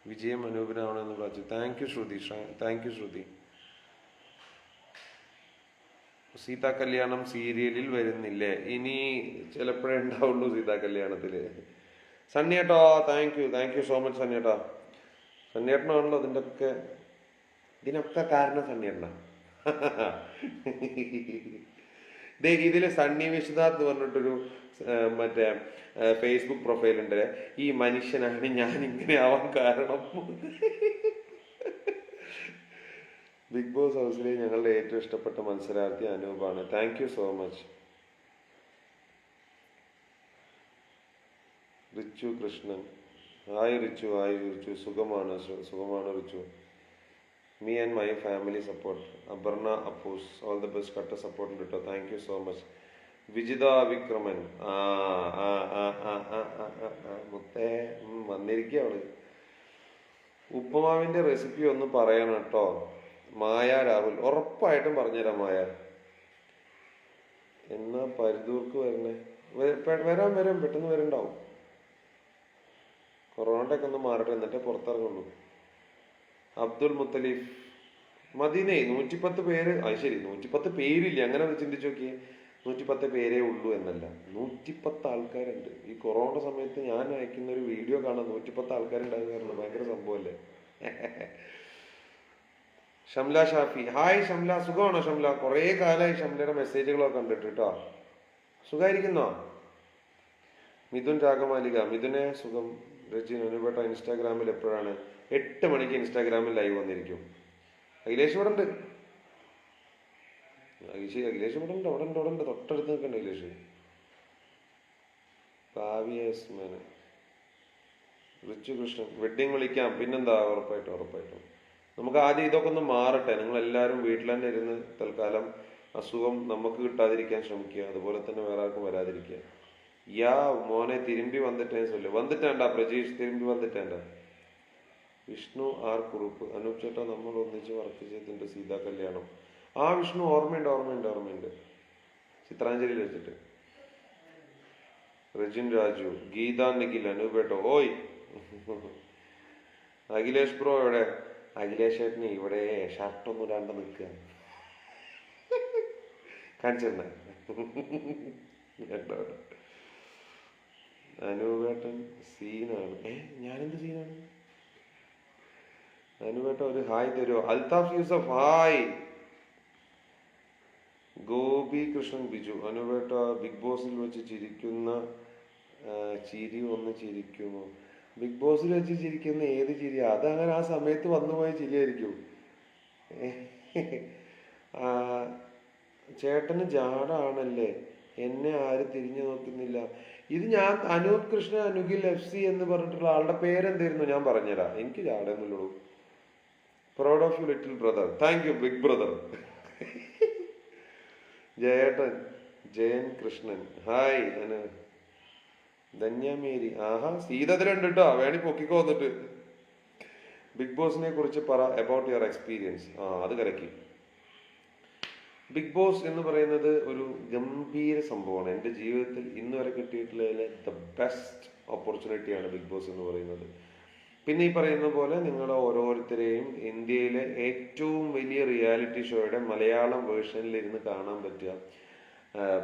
വിജയം അനൂപിനാവണമെന്ന് പറഞ്ഞു. Thank you Shruthi, thank you Shruthi. Seetha Kalyanam സീരിയലിൽ വരുന്നില്ലേ? ഇനി ചിലപ്പോഴേ ഉണ്ടാവുള്ളൂ സീതാ കല്യാണത്തില്. സണ്ണിയേട്ടോ താങ്ക് യു സോ മച്ച് സണ്ണിയേട്ടാ. സണ്ണിയേട്ടനാണല്ലോ ഇതിനൊക്കെ കാരണം സണ്ണിയേട്ടനാ. ഇതില് സണ്ണി വിശ്വനാഥ് എന്ന് പറഞ്ഞിട്ടൊരു മറ്റേ ഫേസ്ബുക്ക് പ്രൊഫൈലുണ്ട്. ഈ മനുഷ്യനാണ് ഞാൻ ഇങ്ങനെ ആവാൻ കാരണം. ബിഗ് ബോസ് ഹൗസിലെ ഞങ്ങളുടെ ഏറ്റവും ഇഷ്ടപ്പെട്ട മത്സരാർത്ഥി അനൂപാണ്. Thank you so much. Richu Krishnan, hi Richu. സുഖമാണ് Richu. Me and my family support. Aparna Appus, all the best. കട്ട സപ്പോർട്ട് ഉണ്ട് കേട്ടോ. Thank you so much. Vijitha Vikraman, മുത്തേ വന്നിരിക്കുക അവള്. ഉപ്പുമാവിന്റെ റെസിപ്പി ഒന്ന് പറയണം കേട്ടോ. മായ രാഹുൽ, ഉറപ്പായിട്ടും പറഞ്ഞുതരാം മായ. എന്നാ പരിദൂർക്ക് വരണേ? വരാൻ പെട്ടെന്ന് വരണ്ടാവും. കൊറോണയുടെ ഒക്കെ ഒന്ന് മാറട്ടെ, എന്നിട്ടേ പുറത്തിറങ്ങുള്ളൂ. അബ്ദുൽ മുത്തലീഫ്, മദീനേ 110 പേര്. അത് ശരി, 110 പേരില്ല. അങ്ങനെ ചിന്തിച്ചു നോക്കിയേ, 110 പേരേ ഉള്ളൂ എന്നല്ല, 110 ആൾക്കാരുണ്ട്. ഈ കൊറോണ സമയത്ത് ഞാൻ അയക്കുന്ന ഒരു വീഡിയോ കാണാൻ 110 ആൾക്കാരുണ്ടാകുന്നു. ഭയങ്കര സംഭവല്ലേ. ഷംല ഷാഫി, ഹായ് ഷംല, സുഖമാണോ ഷംല? കുറേ കാലമായി ഷംലയുടെ മെസ്സേജുകളൊക്കെ കണ്ടിട്ട് കേട്ടോ. സുഖമായിരിക്കുന്നോ? മിഥുൻ രാഗമാലിക, മിഥുനെ സുഖം. രജി അനുപേട്ട ഇൻസ്റ്റാഗ്രാമിൽ എപ്പോഴാണ്? 8 മണിക്ക് ഇൻസ്റ്റാഗ്രാമിൽ ലൈവ് വന്നിരിക്കും. അഖിലേഷ് ഇവിടെ ഉണ്ട്. അഖിലേഷ് ഇവിടെ ഉണ്ട്. തൊട്ടടുത്ത് നിൽക്കണ്ട അഖിലേഷ്. കാവ്യസ്മന്, റിച്ചു കൃഷ്ണൻ, വെഡിങ് വിളിക്കാം. പിന്നെന്താ, ഉറപ്പായിട്ടും. നമുക്ക് ആദ്യം ഇതൊക്കെ ഒന്ന് മാറട്ടെ. നിങ്ങൾ എല്ലാവരും വീട്ടിൽ തന്നെ ഇരുന്ന് തൽക്കാലം അസുഖം നമുക്ക് കിട്ടാതിരിക്കാൻ ശ്രമിക്കുക. അതുപോലെ തന്നെ വേറെ ആർക്കും വരാതിരിക്കുക. മോനെ തിരുമ്പി വന്നിട്ടേണ്ട പ്രജീഷ്, തിരുമ്പി വന്നിട്ടേണ്ട. വിഷ്ണു ആർ കുറുപ്പ്, അനൂപ് ചേട്ടാ നമ്മൾ ഒന്നിച്ച് വർക്ക് ചെയ്തിട്ടുണ്ട് സീതാ കല്യാണം. വിഷ്ണു ഓർമ്മയുണ്ട്. ചിത്രാഞ്ജലിയിൽ വെച്ചിട്ട്. റജിൻ രാജു, ഗീത നിഖിൽ, അനൂപേട്ടോ ഓയ്. അഖിലേഷ് ബ്രോ എവിടെ? അഖിലേഷ് ചേട്ടന് ഇവിടെ ഷർട്ടൊന്നും ഇടാണ്ട് നിൽക്കുക. കാണിച്ചിരുന്ന അനൂപേട്ടൻ സീനാണ്. ഞാനെന്ത് സീനാണ്? അനുവേട്ട ഒരു ഹായ് തരുമോ? അൽതാഫ് യൂസഫ്, ഹായ്. ഗോപി കൃഷ്ണൻ ബിജു, അനുവേട്ട ബിഗ് ബോസിൽ വെച്ച് ചിരിക്കുന്ന ചിരി ഒന്ന് ചിരിക്കുമോ? ബിഗ് ബോസിൽ വെച്ച് ചിരിക്കുന്ന ഏത് ചിരിയാ? അതങ്ങനെ ആ സമയത്ത് വന്നുപോയ ചിരിയായിരിക്കും. ചേട്ടന് ജാടാണല്ലേ, എന്നെ ആരും തിരിഞ്ഞു നോക്കുന്നില്ല. ഇത് ഞാൻ അനൂപ് കൃഷ്ണ അനുകിൽ FC എന്ന് പറഞ്ഞിട്ടുള്ള ആളുടെ പേരെന്തായിരുന്നു? ഞാൻ പറഞ്ഞുതരാം. എനിക്ക് ജാടൊന്നുമില്ലൂ. Proud of you little brother. Thank you big brother. Jayan Krishnan, hi. Dhanyamary, സീതത്തിലുണ്ട് കേട്ടോ, വേണി പൊക്കിക്കോ വന്നിട്ട്. ബിഗ് ബോസിനെ കുറിച്ച് പറ, അബൌട്ട് യുവർ എക്സ്പീരിയൻസ്. അത് കലക്കി. ബിഗ് ബോസ് എന്ന് പറയുന്നത് ഒരു ഗംഭീര സംഭവമാണ്. എൻ്റെ ജീവിതത്തിൽ ഇന്ന് വരെ കിട്ടിയിട്ടുള്ളതിലെ ദ ബെസ്റ്റ് ഓപ്പർച്യൂണിറ്റിയാണ് ബിഗ് ബോസ് എന്ന് പറയുന്നത്. പിന്നെ ഈ പറയുന്ന പോലെ നിങ്ങളെ ഓരോരുത്തരെയും ഇന്ത്യയിലെ ഏറ്റവും വലിയ റിയാലിറ്റി ഷോയുടെ മലയാളം വേർഷനിൽ ഇരുന്ന് കാണാൻ പറ്റുക.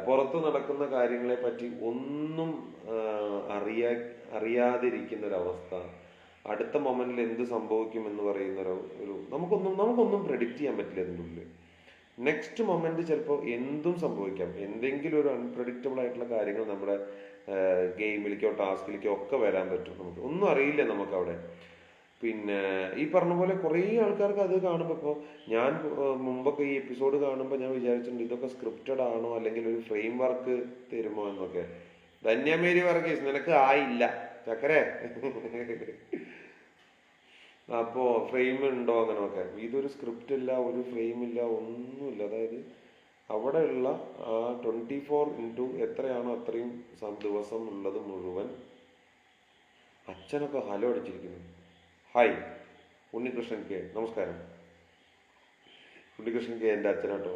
പുറത്ത് നടക്കുന്ന കാര്യങ്ങളെ പറ്റി ഒന്നും അറിയാതിരിക്കുന്ന ഒരവസ്ഥ, അടുത്ത മൊമെന്റിൽ എന്ത് സംഭവിക്കും എന്ന് പറയുന്ന ഒരു നമുക്കൊന്നും പ്രെഡിക്റ്റ് ചെയ്യാൻ പറ്റില്ല. അതിൻ്റെ ഉള്ളിൽ നെക്സ്റ്റ് മൊമെന്റ് ചിലപ്പോൾ എന്തും സംഭവിക്കാം. എന്തെങ്കിലും ഒരു അൺപ്രഡിക്റ്റബിൾ ആയിട്ടുള്ള കാര്യങ്ങൾ നമ്മുടെ ഗെയിമിലേക്കോ ടാസ്കിലേക്കോ ഒക്കെ വരാൻ പറ്റും. നമുക്ക് ഒന്നും അറിയില്ല നമുക്ക് അവിടെ. പിന്നെ ഈ പറഞ്ഞ പോലെ കുറേ ആൾക്കാർക്ക് അത് കാണുമ്പോൾ, ഇപ്പോൾ ഞാൻ മുമ്പൊക്കെ ഈ എപ്പിസോഡ് കാണുമ്പോൾ ഞാൻ വിചാരിച്ചിട്ടുണ്ട് ഇതൊക്കെ സ്ക്രിപ്റ്റഡ് ആണോ അല്ലെങ്കിൽ ഒരു ഫ്രെയിം വർക്ക് തരുമോ എന്നൊക്കെ. ധന്യമേരി വർഗീസ്, നിനക്ക് ആയില്ല ചക്കരെ. അപ്പോൾ ഫ്രെയിം ഉണ്ടോ അങ്ങനെയൊക്കെ. ഇതൊരു സ്ക്രിപ്റ്റ് ഇല്ല, ഒരു ഫ്രെയിം ഇല്ല, ഒന്നുമില്ല. അതായത് അവിടെയുള്ള ആ 24 എത്രയാണോ അത്രയും ദിവസം ഉള്ളത് മുഴുവൻ അച്ഛനൊക്കെ ഹലോ അടിച്ചിരിക്കുന്നു. ഹായ്, ഉണ്ണികൃഷ്ണൻ കെ, നമസ്കാരം. ഉണ്ണികൃഷ്ണൻ കെ എൻ്റെ അച്ഛനാട്ടോ.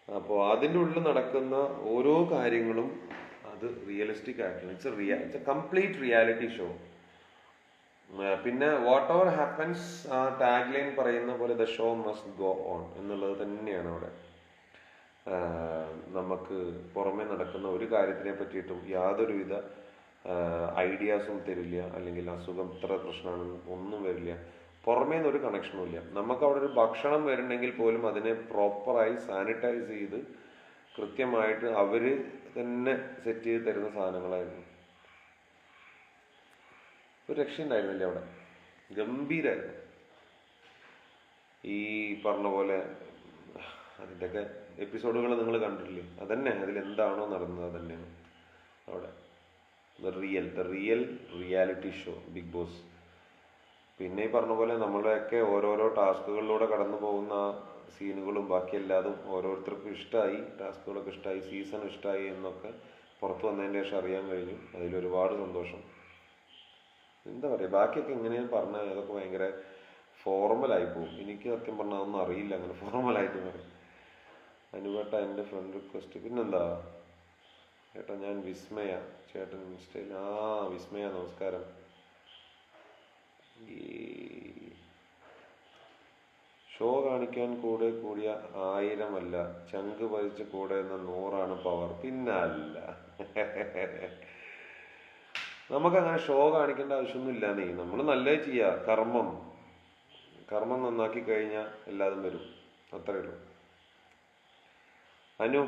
അപ്പോൾ അതിൻ്റെ ഉള്ളിൽ നടക്കുന്ന ഓരോ കാര്യങ്ങളും അത് റിയലിസ്റ്റിക് ആയിട്ടുള്ള it's A complete reality show. പിന്നെ വാട്ട് എവർ ഹാപ്പൻസ്, ആ ടാഗ് ലൈൻ പറയുന്ന പോലെ the show must go on എന്നുള്ളത് തന്നെയാണ് അവിടെ. നമുക്ക് പുറമെ നടക്കുന്ന ഒരു കാര്യത്തിനെ പറ്റിയിട്ടും യാതൊരുവിധ ഐഡിയാസും തരില്ല, അല്ലെങ്കിൽ അസുഖം ഇത്ര പ്രശ്നമാണ് ഒന്നും വരില്ല. പുറമേ നിന്നൊരു കണക്ഷനും ഇല്ല. നമുക്ക് അവിടെ ഒരു ഭക്ഷണം വരുന്നുണ്ടെങ്കിൽ പോലും അതിനെ പ്രോപ്പറായി സാനിറ്റൈസ് ചെയ്ത് കൃത്യമായിട്ട് അവര് തന്നെ സെറ്റ് ചെയ്ത് തരുന്ന സാധനങ്ങളായിരുന്നു. ഒരു രക്ഷയുണ്ടായിരുന്നില്ല അവിടെ, ഗംഭീരായിരുന്നു. ഈ പറഞ്ഞ പോലെ അതിൻ്റെയൊക്കെ എപ്പിസോഡുകൾ നിങ്ങൾ കണ്ടിട്ടില്ലേ? അതന്നെ, അതിലെന്താണോ നടന്നത് അതന്നെയാണ് അവിടെ. The real reality show Bigg Boss. പിന്നെ ഈ പറഞ്ഞ പോലെ നമ്മുടെയൊക്കെ ഓരോരോ ടാസ്കുകളിലൂടെ കടന്നു പോകുന്ന സീനുകളും ബാക്കി എല്ലാതും ഓരോരുത്തർക്കും ഇഷ്ടമായി, ടാസ്കുകളൊക്കെ ഇഷ്ടമായി, സീസൺ ഇഷ്ടമായി എന്നൊക്കെ പുറത്തു വന്നതിന് ശേഷം അറിയാൻ കഴിഞ്ഞു. അതിലൊരുപാട് സന്തോഷം. എന്താ പറയുക, ബാക്കിയൊക്കെ എങ്ങനെയാണ് പറഞ്ഞാൽ അതൊക്കെ ഭയങ്കര ഫോർമലായി പോകും. എനിക്ക് സത്യം പറഞ്ഞാൽ അതൊന്നും അറിയില്ല അങ്ങനെ ഫോർമലായിട്ട് പറയും. അനുവേട്ട എൻ്റെ ഫ്രണ്ട് റിക്വസ്റ്റ്. പിന്നെന്താ ചേട്ടാ, ഞാൻ വിസ്മയ, ചേട്ടൻ ഇൻസ്റ്റയിൽ. വിസ്മയ നമസ്കാരം. ഈ ഷോ കാണിക്കാൻ കൂടെ കൂടിയ 1000 അല്ല, ചങ്ക് പതിച്ച് കൂടെ എന്ന 100 പവർ. പിന്നല്ല, നമുക്കങ്ങനെ ഷോ കാണിക്കേണ്ട ആവശ്യമൊന്നും ഇല്ലാന്നേ. നമ്മൾ നല്ലത് ചെയ്യുക, കർമ്മം നന്നാക്കി കഴിഞ്ഞാൽ എല്ലാതും വരും, അത്രേ ഉള്ളൂ. അനു,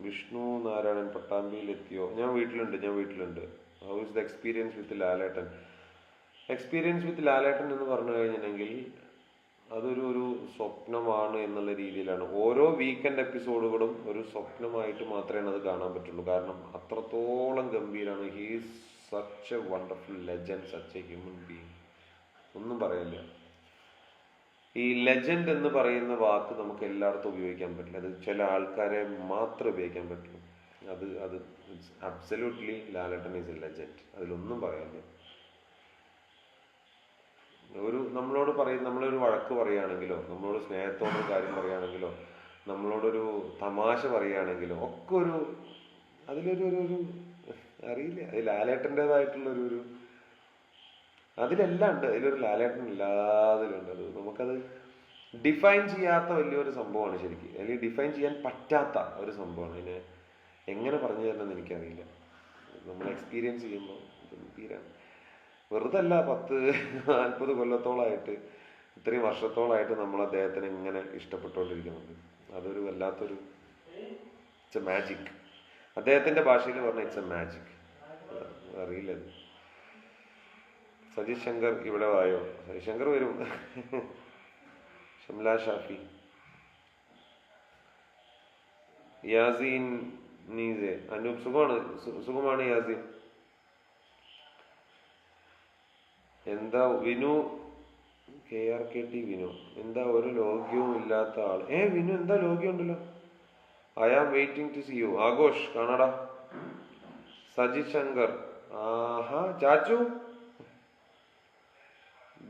വിഷ്ണു നാരായണൻ പട്ടാമ്പിയിൽ എത്തിയോ? ഞാൻ വീട്ടിലുണ്ട്. How is the experience with ലാലേട്ടൻ? എക്സ്പീരിയൻസ് വിത്ത് ലാലേട്ടൻ എന്ന് പറഞ്ഞു കഴിഞ്ഞിട്ടുണ്ടെങ്കിൽ അതൊരു സ്വപ്നമാണ് എന്നുള്ള രീതിയിലാണ്. ഓരോ വീക്കെൻഡ് എപ്പിസോഡുകളും ഒരു സ്വപ്നമായിട്ട് മാത്രമേ അത് കാണാൻ പറ്റുള്ളൂ. കാരണം അത്രത്തോളം ഗംഭീരമാണ്. He is such a wonderful legend, such a human being. ഒന്നും പറയാനില്ല. ഈ ലെജൻഡ് എന്ന് പറയുന്ന വാക്ക് നമുക്ക് എല്ലായിടത്തും ഉപയോഗിക്കാൻ പറ്റില്ല. അത് ചില ആൾക്കാരെ മാത്രമേ ഉപയോഗിക്കാൻ പറ്റുള്ളൂ. അത് absolutely Lalettan is A legend, അതിലൊന്നും പറയാനില്ല. നമ്മളൊരു വഴക്ക് പറയുകയാണെങ്കിലോ, നമ്മളോട് സ്നേഹത്തോടൊരു കാര്യം പറയുകയാണെങ്കിലോ, നമ്മളോടൊരു തമാശ പറയുകയാണെങ്കിലോ ഒക്കെ അതിലൊരു അറിയില്ല, അത് ലാലേട്ടൻ്റെതായിട്ടുള്ളൊരു അതിലെല്ലാം ഉണ്ട്. അതിലൊരു ലാലേട്ടൻ എല്ലാതിലുണ്ട്. അത് നമുക്കത് ഡിഫൈൻ ചെയ്യാത്ത വലിയൊരു സംഭവമാണ് ശരിക്കും, അല്ലെങ്കിൽ ഡിഫൈൻ ചെയ്യാൻ പറ്റാത്ത ഒരു സംഭവമാണ്. അതിനെ എങ്ങനെ പറഞ്ഞു തരണമെന്ന് എനിക്കറിയില്ല. നമ്മൾ എക്സ്പീരിയൻസ് ചെയ്യുമ്പോൾ ഗംഭീരാണ്. വെറുതെ അല്ല, 10-40 കൊല്ലത്തോളമായിട്ട്, ഇത്രയും വർഷത്തോളമായിട്ട് നമ്മൾ അദ്ദേഹത്തിന് ഇങ്ങനെ ഇഷ്ടപ്പെട്ടുകൊണ്ടിരിക്കുന്നുണ്ട്. അതൊരു വല്ലാത്തൊരു ഇറ്റ്സ് എ മാജിക്. അദ്ദേഹത്തിന്റെ ഭാഷയിൽ പറഞ്ഞാൽ ഇറ്റ്സ് എ മാജിക്. അറിയില്ല. സജീഷ് ശങ്കർ ഇവിടെ വായോ? സജീഷ് ശങ്കർ വരും. ഷംല ഷാഫി, യാസീൻ നീസെ, അനൂപ് സുഖമാണ് യാസീൻ. എന്താ വിനു, KRKT വിനു, എന്താ ഒരു ലോഗ്യവും ഇല്ലാത്ത ആൾ? വിനു എന്താ ലോഗ്യം ഉണ്ടല്ലോ. I am waiting to see you. Aghosh കാണാടാ. സജി ശങ്കർ, ചാച്ചു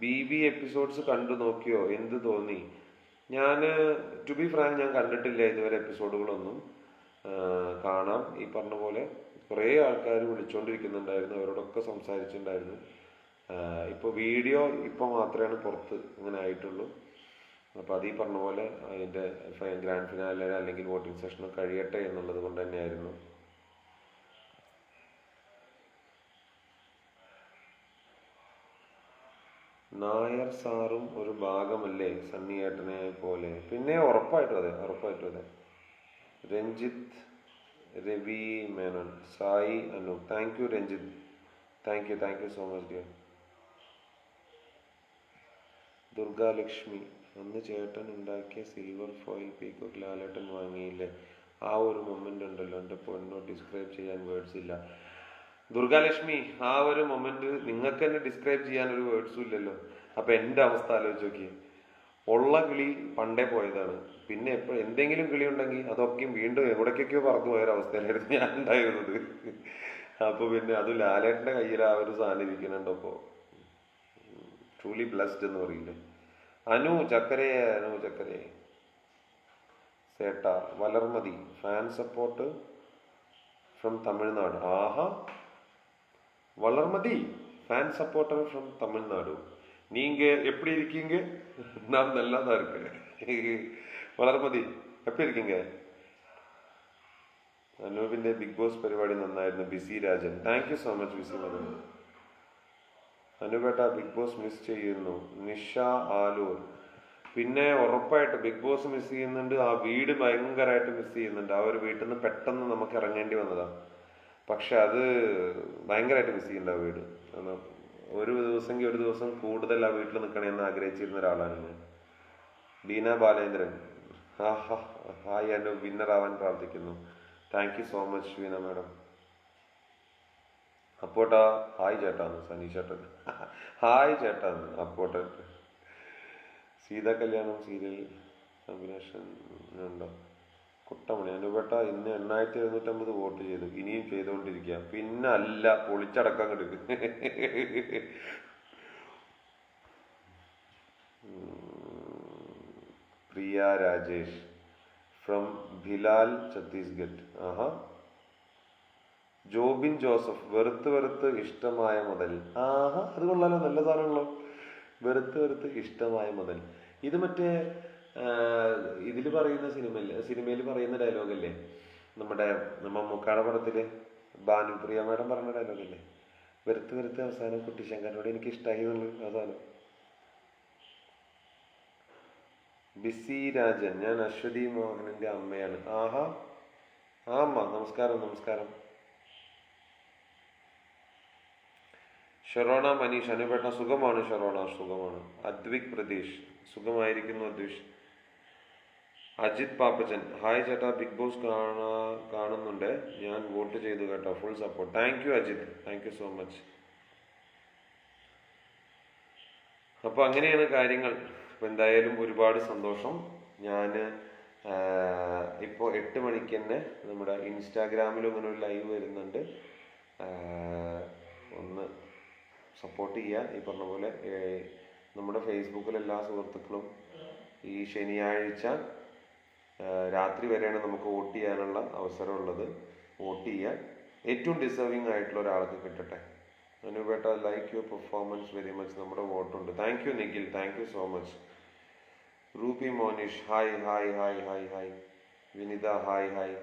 BB എപ്പിസോഡ്സ് കണ്ടു നോക്കിയോ? എന്ത് തോന്നി? ഞാൻ ടു ബി ഫ്രാങ്ക് ഞാൻ കണ്ടിട്ടില്ല ഇതുവരെ എപ്പിസോഡുകളൊന്നും. കാണാം. ഈ പറഞ്ഞ പോലെ കുറേ ആൾക്കാർ വിളിച്ചുകൊണ്ടിരിക്കുന്നുണ്ടായിരുന്നു, അവരോടൊക്കെ സംസാരിച്ചിട്ടുണ്ടായിരുന്നു. ഇപ്പോൾ വീഡിയോ ഇപ്പോൾ മാത്രമാണ് പുറത്ത് ഇങ്ങനെ ആയിട്ടുള്ളൂ. അപ്പോൾ അത് ഈ പറഞ്ഞ പോലെ അതിൻ്റെ ഗ്രാൻഡ് ഫിനാലെ അല്ലെങ്കിൽ വോട്ടിംഗ് സെഷൻ കഴിയട്ടെ എന്നുള്ളത് കൊണ്ട് തന്നെയായിരുന്നു. നായർ സാറും ഒരു ഭാഗമല്ലേ സണ്ണിയേട്ടനെ പോലെ? പിന്നെ ഉറപ്പായിട്ടും അതെ. Ranjith, Ravi Menon, Sai Anu. Thank you Ranjith, thank you so much dear. Durgalakshmi, അന്ന് ചേട്ടൻ ഉണ്ടാക്കിയ സിൽവർ ഫോയിൽ പീക്കോക്ക് ലാലേട്ടൻ വാങ്ങിയില്ലേ? ആ ഒരു മൊമെന്റ് ഉണ്ടല്ലോ, എൻ്റെ പൊന്നോ, ഡിസ്ക്രൈബ് ചെയ്യാൻ വേർഡ്സ് ഇല്ല. ദുർഗാലക്ഷ്മി, ആ ഒരു മൊമെന്റ് നിങ്ങൾക്ക് തന്നെ ഡിസ്ക്രൈബ് ചെയ്യാൻ ഒരു വേർഡ്സും ഇല്ലല്ലോ. അപ്പൊ എന്റെ അവസ്ഥ ആലോചിച്ച് നോക്കി. ഉള്ള കിളി പണ്ടേ പോയതാണ്. പിന്നെ എപ്പോ എന്തെങ്കിലും കിളി ഉണ്ടെങ്കിൽ അതൊക്കെയും വീണ്ടും എവിടേക്കൊക്കെയോ പറന്നു പോയൊരവസ്ഥയിലായിരുന്നു ഞാൻ ഉണ്ടായിരുന്നത്. അപ്പൊ പിന്നെ അത് ലാലേട്ടന്റെ കയ്യിൽ ആ ഒരു സാധനം ഇരിക്കുന്നുണ്ടപ്പോ ട്രൂലി ബ്ലസ്ഡ് എന്ന് പറയില്ലേ. അനു ചക്കരയെ സേട്ട Valarmathi fan support from Tamil Nadu. ആഹാ, Valarmathi fan supporter from Tamil Nadu. நீங்க எப்படி இருக்கீங்க? நான் நல்லா தான் இருக்கேன். വളർമതി എപ്പോ ഇരിക്കീങ്ക? അനൂപിന്റെ ബിഗ് ബോസ് പരിപാടി നന്നായിരുന്നു. B C Rajan, thank you so much B C Madan. അനുപേട്ട ബിഗ് ബോസ് മിസ് ചെയ്യുന്നു. നിഷ ആലൂർ, പിന്നെ ഉറപ്പായിട്ട് ബിഗ് ബോസ് മിസ് ചെയ്യുന്നുണ്ട്. ആ വീട് ഭയങ്കരമായിട്ട് മിസ് ചെയ്യുന്നുണ്ട്. ആ ഒരു വീട്ടിൽ നിന്ന് പെട്ടെന്ന് നമുക്ക് ഇറങ്ങേണ്ടി വന്നതാ. പക്ഷെ അത് ഭയങ്കരമായിട്ട് മിസ് ചെയ്യുന്നുണ്ട് ആ വീട്. കാരണം ഒരു ദിവസമെങ്കിൽ ഒരു ദിവസം കൂടുതൽ ആ വീട്ടിൽ നിൽക്കണമെന്ന് ആഗ്രഹിച്ചിരുന്ന ഒരാളാണ് ഞാൻ. ബീന ബാലേന്ദ്രൻ, ഹായ് അനു, വിന്നർ ആവാൻ പ്രാർത്ഥിക്കുന്നു. Thank you so much Beena madam. അപ്പോട്ടാ ഹായ് ചേട്ടാന്ന് സനി ചേട്ടൻ. ഹായ് ചേട്ടാന്ന് അപ്പോട്ടൻ. സീതാ കല്യാണം സീരിയൽ കോമ്പിനേഷൻ ഉണ്ടോ? കുട്ടമണി, അനുപേട്ട ഇന്ന് 8750 വോട്ട് ചെയ്തു, ഇനിയും ചെയ്തുകൊണ്ടിരിക്കുക. പിന്നെ അല്ല, പൊളിച്ചടക്കം കിടക്കും. പ്രിയ രാജേഷ് ഫ്രം ഭിലാൽ ഛത്തീസ്ഗഡ്. ആഹാ. ജോബിൻ ജോസഫ്, വെറുത്ത് വെറുത്ത് ഇഷ്ടമായ മുതൽ. ആഹാ, അത് കൊള്ളാലോ, നല്ല സാധനങ്ങളോ. വെറുത്ത് വെറുത്ത് ഇഷ്ടമായ മുതൽ. ഇത് മറ്റേ ഇതിൽ പറയുന്ന സിനിമയിൽ പറയുന്ന ഡയലോഗല്ലേ, നമ്മുടെ മമ്മൂക്കാടെ പടത്തില് ഭാനുപ്രിയ മേഡം പറഞ്ഞ ഡയലോഗല്ലേ, വെറുത്ത് വെറുത്ത് അവസാനം കുട്ടിശങ്കരനോട് എനിക്ക് ഇഷ്ടമായി എന്നുള്ളത്. അതാണ്. ബിസി രാജൻ, ഞാൻ അശ്വതി മോഹനന്റെ അമ്മയാണ്. ആഹാ, ആ അമ്മ, നമസ്കാരം നമസ്കാരം. ഷൊറോണ മനീഷ്, അനുപേട്ട സുഖമാണ് ഷൊറോണ, സുഖമാണ്. അദ്വിക് പ്രതീഷ്, സുഖമായിരിക്കുന്നു അദ്വിഷ്. അജിത് പാപ്പച്ചൻ, ഹായ് ചേട്ടാ, ബിഗ് ബോസ് കാണുന്നുണ്ട്, ഞാൻ വോട്ട് ചെയ്തു കേട്ടോ, full support. Thank you Ajith, thank you so much. അപ്പൊ അങ്ങനെയാണ് കാര്യങ്ങൾ. അപ്പൊ എന്തായാലും ഒരുപാട് സന്തോഷം. ഞാൻ ഇപ്പോൾ 8 മണിക്ക് തന്നെ നമ്മുടെ ഇൻസ്റ്റാഗ്രാമിലും ഇങ്ങനെ ഒരു ലൈവ് വരുന്നുണ്ട്. ഒന്ന് സപ്പോർട്ട് ചെയ്യുക. ഈ പറഞ്ഞ പോലെ നമ്മുടെ ഫേസ്ബുക്കിലെ എല്ലാ സുഹൃത്തുക്കളും ഈ ശനിയാഴ്ച രാത്രി വരെയാണ് നമുക്ക് വോട്ട് ചെയ്യാനുള്ള അവസരമുള്ളത്. വോട്ട് ചെയ്യാൻ ഏറ്റവും ഡിസേർവിംഗ് ആയിട്ടുള്ള ഒരാൾക്ക് കിട്ടട്ടെ. അനുപേട്ട, like your performance very much, നമ്മുടെ വോട്ടുണ്ട്. Thank you Nikhil, thank you so much. Ruby Monish, hi hi hi hi hi. Vinitha, hi hi.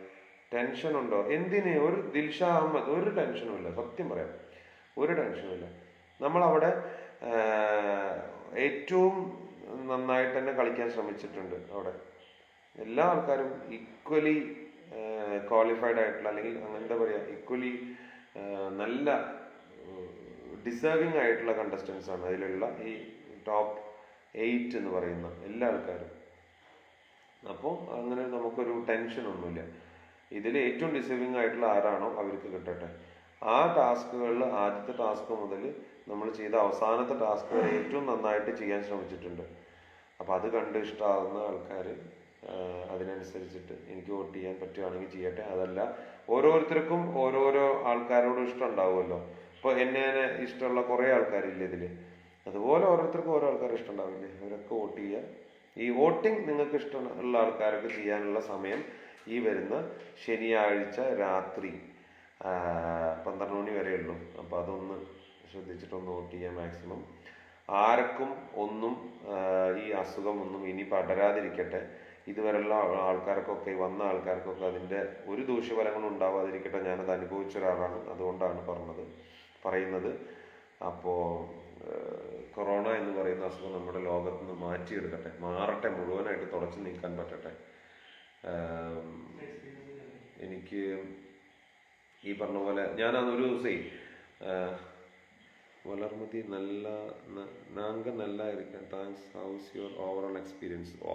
Tension ഉണ്ടോ? എന്തിന്? ഒരു ദിൽഷ അഹമ്മദ്, ഒരു ടെൻഷനും ഇല്ല, സത്യം പറയാം, ഒരു ടെൻഷനും ഇല്ല. നമ്മളവിടെ ഏറ്റവും നന്നായിട്ട് തന്നെ കളിക്കാൻ ശ്രമിച്ചിട്ടുണ്ട്. അവിടെ എല്ലാ ആൾക്കാരും ഈക്വലി ക്വാളിഫൈഡ് ആയിട്ടുള്ള, അല്ലെങ്കിൽ എന്താ പറയുക, ഈക്വലി നല്ല ഡിസേർവിംഗ് ആയിട്ടുള്ള കണ്ടസ്റ്റൻസ് ആണ് അതിലുള്ള ഈ ടോപ്പ് 8 എന്ന് പറയുന്ന എല്ലാ ആൾക്കാരും. അപ്പോൾ അങ്ങനെ നമുക്കൊരു ടെൻഷൻ ഒന്നുമില്ല. ഇതിൽ ഏറ്റവും ഡിസേർവിംഗ് ആയിട്ടുള്ള ആരാണോ അവർക്ക് കിട്ടട്ടെ. ആ ടാസ്കുകളിൽ ആദ്യത്തെ ടാസ്ക് മുതൽ നമ്മൾ ചെയ്ത അവസാനത്തെ ടാസ്ക് വരെ ഏറ്റവും നന്നായിട്ട് ചെയ്യാൻ ശ്രമിച്ചിട്ടുണ്ട്. അപ്പം അത് കണ്ട് ഇഷ്ടമാകുന്ന ആൾക്കാർ അതിനനുസരിച്ചിട്ട് എനിക്ക് വോട്ട് ചെയ്യാൻ പറ്റുകയാണെങ്കിൽ ചെയ്യട്ടെ. അതല്ല, ഓരോരുത്തർക്കും ഓരോരോ ആൾക്കാരോടും ഇഷ്ടം ഉണ്ടാവുമല്ലോ. ഇപ്പോൾ എന്നെ ഇഷ്ടമുള്ള കുറേ ആൾക്കാരില്ലേ ഇതിൽ, അതുപോലെ ഓരോരുത്തർക്കും ഓരോ ആൾക്കാർ ഇഷ്ടം ഉണ്ടാവില്ലേ, അവരൊക്കെ വോട്ട് ചെയ്യുക. ഈ വോട്ടിംഗ് നിങ്ങൾക്ക് ഇഷ്ടമുള്ള ആൾക്കാരൊക്കെ ചെയ്യാനുള്ള സമയം ഈ വരുന്ന ശനിയാഴ്ച രാത്രി 12 മണി വരെ ഉള്ളൂ. അപ്പം അതൊന്ന് ശ്രദ്ധിച്ചിട്ടൊന്ന് വോട്ട് ചെയ്യാൻ മാക്സിമം. ആർക്കും ഒന്നും ഈ അസുഖം ഒന്നും ഇനി പടരാതിരിക്കട്ടെ. ഇതുവരെയുള്ള ആൾക്കാർക്കൊക്കെ, വന്ന ആൾക്കാർക്കൊക്കെ അതിൻ്റെ ഒരു ദൂഷ്യഫലങ്ങളും ഉണ്ടാവാതിരിക്കട്ടെ. ഞാനത് അനുഭവിച്ച ഒരാളാണ്, അതുകൊണ്ടാണ് പറയുന്നത്. അപ്പോൾ കൊറോണ എന്ന് പറയുന്ന അസുഖം നമ്മുടെ ലോകത്ത് നിന്ന് മാറ്റിയെടുക്കട്ടെ, മാറട്ടെ, മുഴുവനായിട്ട് തുടച്ചു നീക്കാൻ പറ്റട്ടെ. എനിക്ക് ഈ പറഞ്ഞ പോലെ ഞാൻ അതൊരു ദിവസേ വളർമതി നല്ല നല്ല ഇരിക്കാൻ, thanks, how's your overall experience. Oh,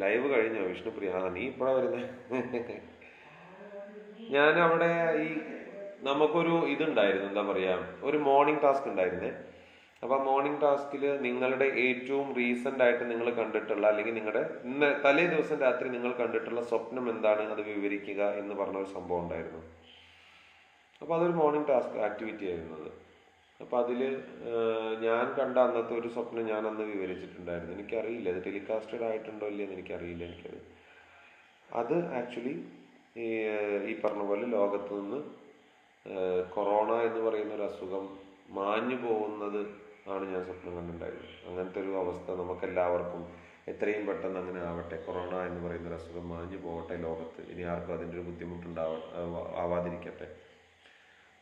live കഴിഞ്ഞോ വിഷ്ണുപ്രിയ? നീ ഇപ്പോഴാ വരുന്നത്? ഞാൻ അവിടെ ഈ നമുക്കൊരു ഇതുണ്ടായിരുന്നു, എന്താ പറയാ, ഒരു മോർണിംഗ് ടാസ്ക് ഉണ്ടായിരുന്നേ. അപ്പൊ ആ മോർണിംഗ് ടാസ്കിൽ നിങ്ങളുടെ ഏറ്റവും റീസെന്റ് ആയിട്ട് നിങ്ങൾ കണ്ടിട്ടുള്ള, അല്ലെങ്കിൽ നിങ്ങളുടെ ഇന്ന് തലേ ദിവസം രാത്രി നിങ്ങൾ കണ്ടിട്ടുള്ള സ്വപ്നം എന്താണ്, അത് വിവരിക്കുക എന്ന് പറഞ്ഞ ഒരു സംഭവം ഉണ്ടായിരുന്നു. അപ്പൊ അതൊരു മോർണിംഗ് ടാസ്ക് ആക്ടിവിറ്റി ആയിരുന്നത്. അപ്പൊ അതില് ഞാൻ കണ്ട അന്നത്തെ ഒരു സ്വപ്നം ഞാൻ അന്ന് വിവരിച്ചിട്ടുണ്ടായിരുന്നു. എനിക്കറിയില്ല അത് ടെലികാസ്റ്റഡ് ആയിട്ടുണ്ടോ ഇല്ലയെന്ന് എനിക്കറിയില്ല. അത് ആക്ച്വലി ഈ ഈ പറഞ്ഞ പോലെ ലോകത്ത് നിന്ന് കൊറോണ എന്ന് പറയുന്ന ഒരു അസുഖം മാഞ്ഞു പോകുന്നത് ആണ് ഞാൻ സ്വപ്നം കണ്ടിട്ടുണ്ടായിരുന്നത്. അങ്ങനത്തെ ഒരു അവസ്ഥ നമുക്കെല്ലാവർക്കും എത്രയും പെട്ടെന്ന് അങ്ങനെ ആവട്ടെ. കൊറോണ എന്ന് പറയുന്ന ഒരു അസുഖം മാഞ്ഞു പോകട്ടെ ലോകത്ത്, ഇനി ആർക്കും അതിൻ്റെ ഒരു ആവാതിരിക്കട്ടെ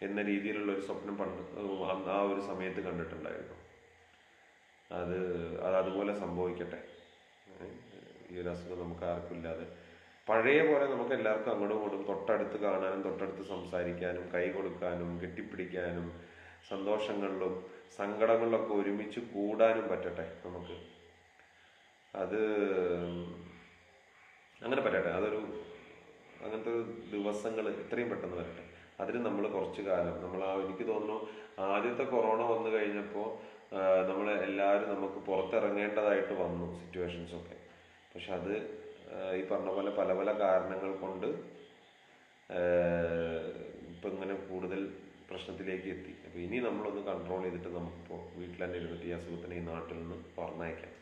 എന്ന രീതിയിലുള്ള ഒരു സ്വപ്നം പണ്ട് ആ ഒരു സമയത്ത് കണ്ടിട്ടുണ്ടായിരുന്നു. അത് അതുപോലെ സംഭവിക്കട്ടെ. ഈ ഒരു അസുഖം നമുക്ക് ആർക്കും ഇല്ലാതെ പഴയ പോലെ നമുക്ക് എല്ലാവർക്കും അങ്ങോട്ടും ഇങ്ങോട്ടും തൊട്ടടുത്ത് കാണാനും തൊട്ടടുത്ത് സംസാരിക്കാനും കൈ കൊടുക്കാനും കെട്ടിപ്പിടിക്കാനും സന്തോഷങ്ങളിലും സങ്കടങ്ങളിലൊക്കെ ഒരുമിച്ച് കൂടാനും പറ്റട്ടെ നമുക്ക്. അത് അങ്ങനെ പറ്റട്ടെ. അങ്ങനത്തെ ഒരു ദിവസങ്ങൾ എത്രയും പെട്ടെന്ന് വരട്ടെ. അതിന് നമ്മൾ കുറച്ചു കാലം എനിക്ക് തോന്നുന്നു ആദ്യത്തെ കൊറോണ വന്നു കഴിഞ്ഞപ്പോൾ നമ്മൾ എല്ലാവരും നമുക്ക് പുറത്തിറങ്ങേണ്ടതായിട്ട് വന്നു സിറ്റുവേഷൻസ് ഒക്കെ. പക്ഷെ അത് ഈ പറഞ്ഞ പോലെ പല പല കാരണങ്ങൾ കൊണ്ട് ഇപ്പം ഇങ്ങനെ കൂടുതൽ പ്രശ്നത്തിലേക്ക് എത്തി. അപ്പോൾ ഇനി നമ്മളൊന്ന് കൺട്രോൾ ചെയ്തിട്ട് നമുക്കിപ്പോൾ വീട്ടിൽ തന്നെ ഇരുന്നിട്ട് ഈ അസുഖത്തിനെ ഈ നാട്ടിൽ നിന്ന് പറഞ്ഞയക്കാം.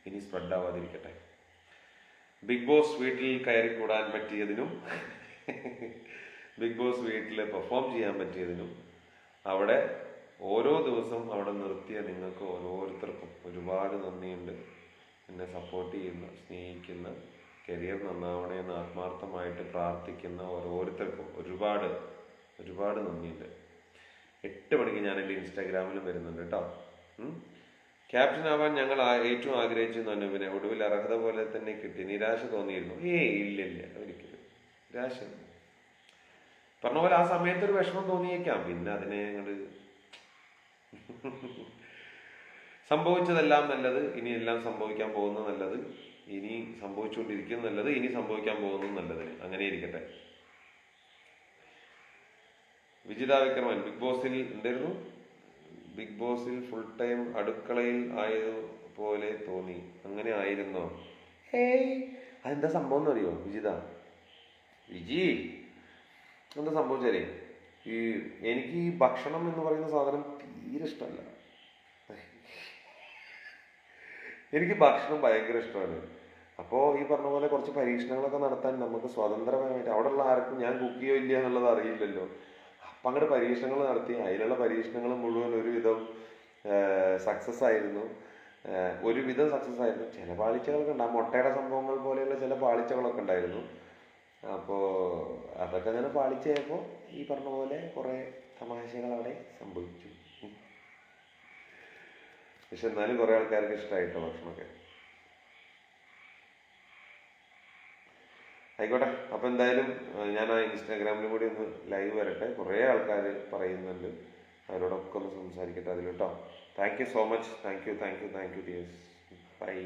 ഇനി സ്പ്രെഡ് ആവാതിരിക്കട്ടെ. ബിഗ് ബോസ് വീട്ടിൽ കയറി കൂടാൻ പറ്റിയതിനും ബിഗ് ബോസ് വീട്ടിൽ പെർഫോം ചെയ്യാൻ പറ്റിയതിനും അവിടെ ഓരോ ദിവസം അവിടെ നിർത്തിയ നിങ്ങൾക്ക് ഓരോരുത്തർക്കും ഒരുപാട് നന്ദിയുണ്ട്. എന്നെ സപ്പോർട്ട് ചെയ്യുന്ന, സ്നേഹിക്കുന്ന, കരിയർ നന്നാവണേ എന്ന് ആത്മാർത്ഥമായിട്ട് പ്രാർത്ഥിക്കുന്ന ഓരോരുത്തർക്കും ഒരുപാട് ഒരുപാട് നന്ദിയുണ്ട്. 8 മണിക്ക് ഞാൻ എൻ്റെ ഇൻസ്റ്റാഗ്രാമിലും വരുന്നുണ്ട് കേട്ടോ. ക്യാപ്റ്റൻ ആവാൻ ഞങ്ങൾ ഏറ്റവും ആഗ്രഹിച്ചു നനുവിനെ ഒടുവിൽ അർഹത പോലെ തന്നെ കിട്ടി. നിരാശ തോന്നിയിരുന്നു? ഇല്ലില്ല, ഒരിക്കലും നിരാശ. പറഞ്ഞ പോലെ ആ സമയത്തൊരു വിഷമം തോന്നിയേക്കാം. പിന്നെ അതിനെ അങ്ങോട്ട് സംഭവിച്ചതെല്ലാം നല്ലത്, ഇനി എല്ലാം സംഭവിക്കാൻ പോകുന്നത് നല്ലത്, ഇനി സംഭവിച്ചുകൊണ്ടിരിക്കുന്നത് നല്ലത്, ഇനി സംഭവിക്കാൻ പോകുന്നത് നല്ലതിന്. അങ്ങനെ ഇരിക്കട്ടെ. വിജിത വിക്രമൻ ബിഗ് ബോസിൽ എന്തായിരുന്നു? ബിഗ് ബോസിൽ ഫുൾ ടൈം അടുക്കളയിൽ ആയതുപോലെ തോന്നി. അങ്ങനെ ആയിരുന്നോ? അതെന്താ സംഭവം എന്ന് അറിയോ വിജി? എന്താ സംഭവിച്ചാലേ, എനിക്ക് ഈ ഭക്ഷണം എന്ന് പറയുന്ന സാധനം തീരെ ഇഷ്ടമല്ല. എനിക്ക് ഭക്ഷണം ഭയങ്കര ഇഷ്ടമാണ്. അപ്പോൾ ഈ പറഞ്ഞ പോലെ കുറച്ച് പരീക്ഷണങ്ങളൊക്കെ നടത്താൻ നമുക്ക് സ്വതന്ത്രമായിട്ട്, അവിടെയുള്ള ആർക്കും ഞാൻ കുക്ക് ചെയ്യോ ഇല്ല എന്നുള്ളത് അറിയില്ലല്ലോ. അപ്പം അങ്ങോട്ട് പരീക്ഷണങ്ങൾ നടത്തി. അതിലുള്ള പരീക്ഷണങ്ങൾ മുഴുവൻ ഒരുവിധം സക്സസ് ആയിരുന്നു. ചില പാളിച്ചകളൊക്കെ ഉണ്ട്. ആ മുട്ടയുടെ സംഭവങ്ങൾ പോലെയുള്ള ചില പാളിച്ചകളൊക്കെ ഉണ്ടായിരുന്നു. അപ്പോൾ അതൊക്കെ അങ്ങനെ പാളിച്ചായപ്പോൾ ഈ പറഞ്ഞ പോലെ കുറേ തമാശകൾ അവിടെ സംഭവിച്ചു. പക്ഷെ എന്നാലും കുറെ ആൾക്കാർക്ക് ഇഷ്ടമായിട്ടോ ഭക്ഷണമൊക്കെ. ആയിക്കോട്ടെ. അപ്പൊ എന്തായാലും ഞാൻ ആ ഇൻസ്റ്റാഗ്രാമിലും കൂടി ഒന്ന് ലൈവ് വരട്ടെ. കുറേ ആൾക്കാർ പറയുന്നുണ്ട്, അവരോടൊക്കെ ഒന്ന് സംസാരിക്കട്ടെ അതിൽ കേട്ടോ. Thank you so much. Thank you dears. By.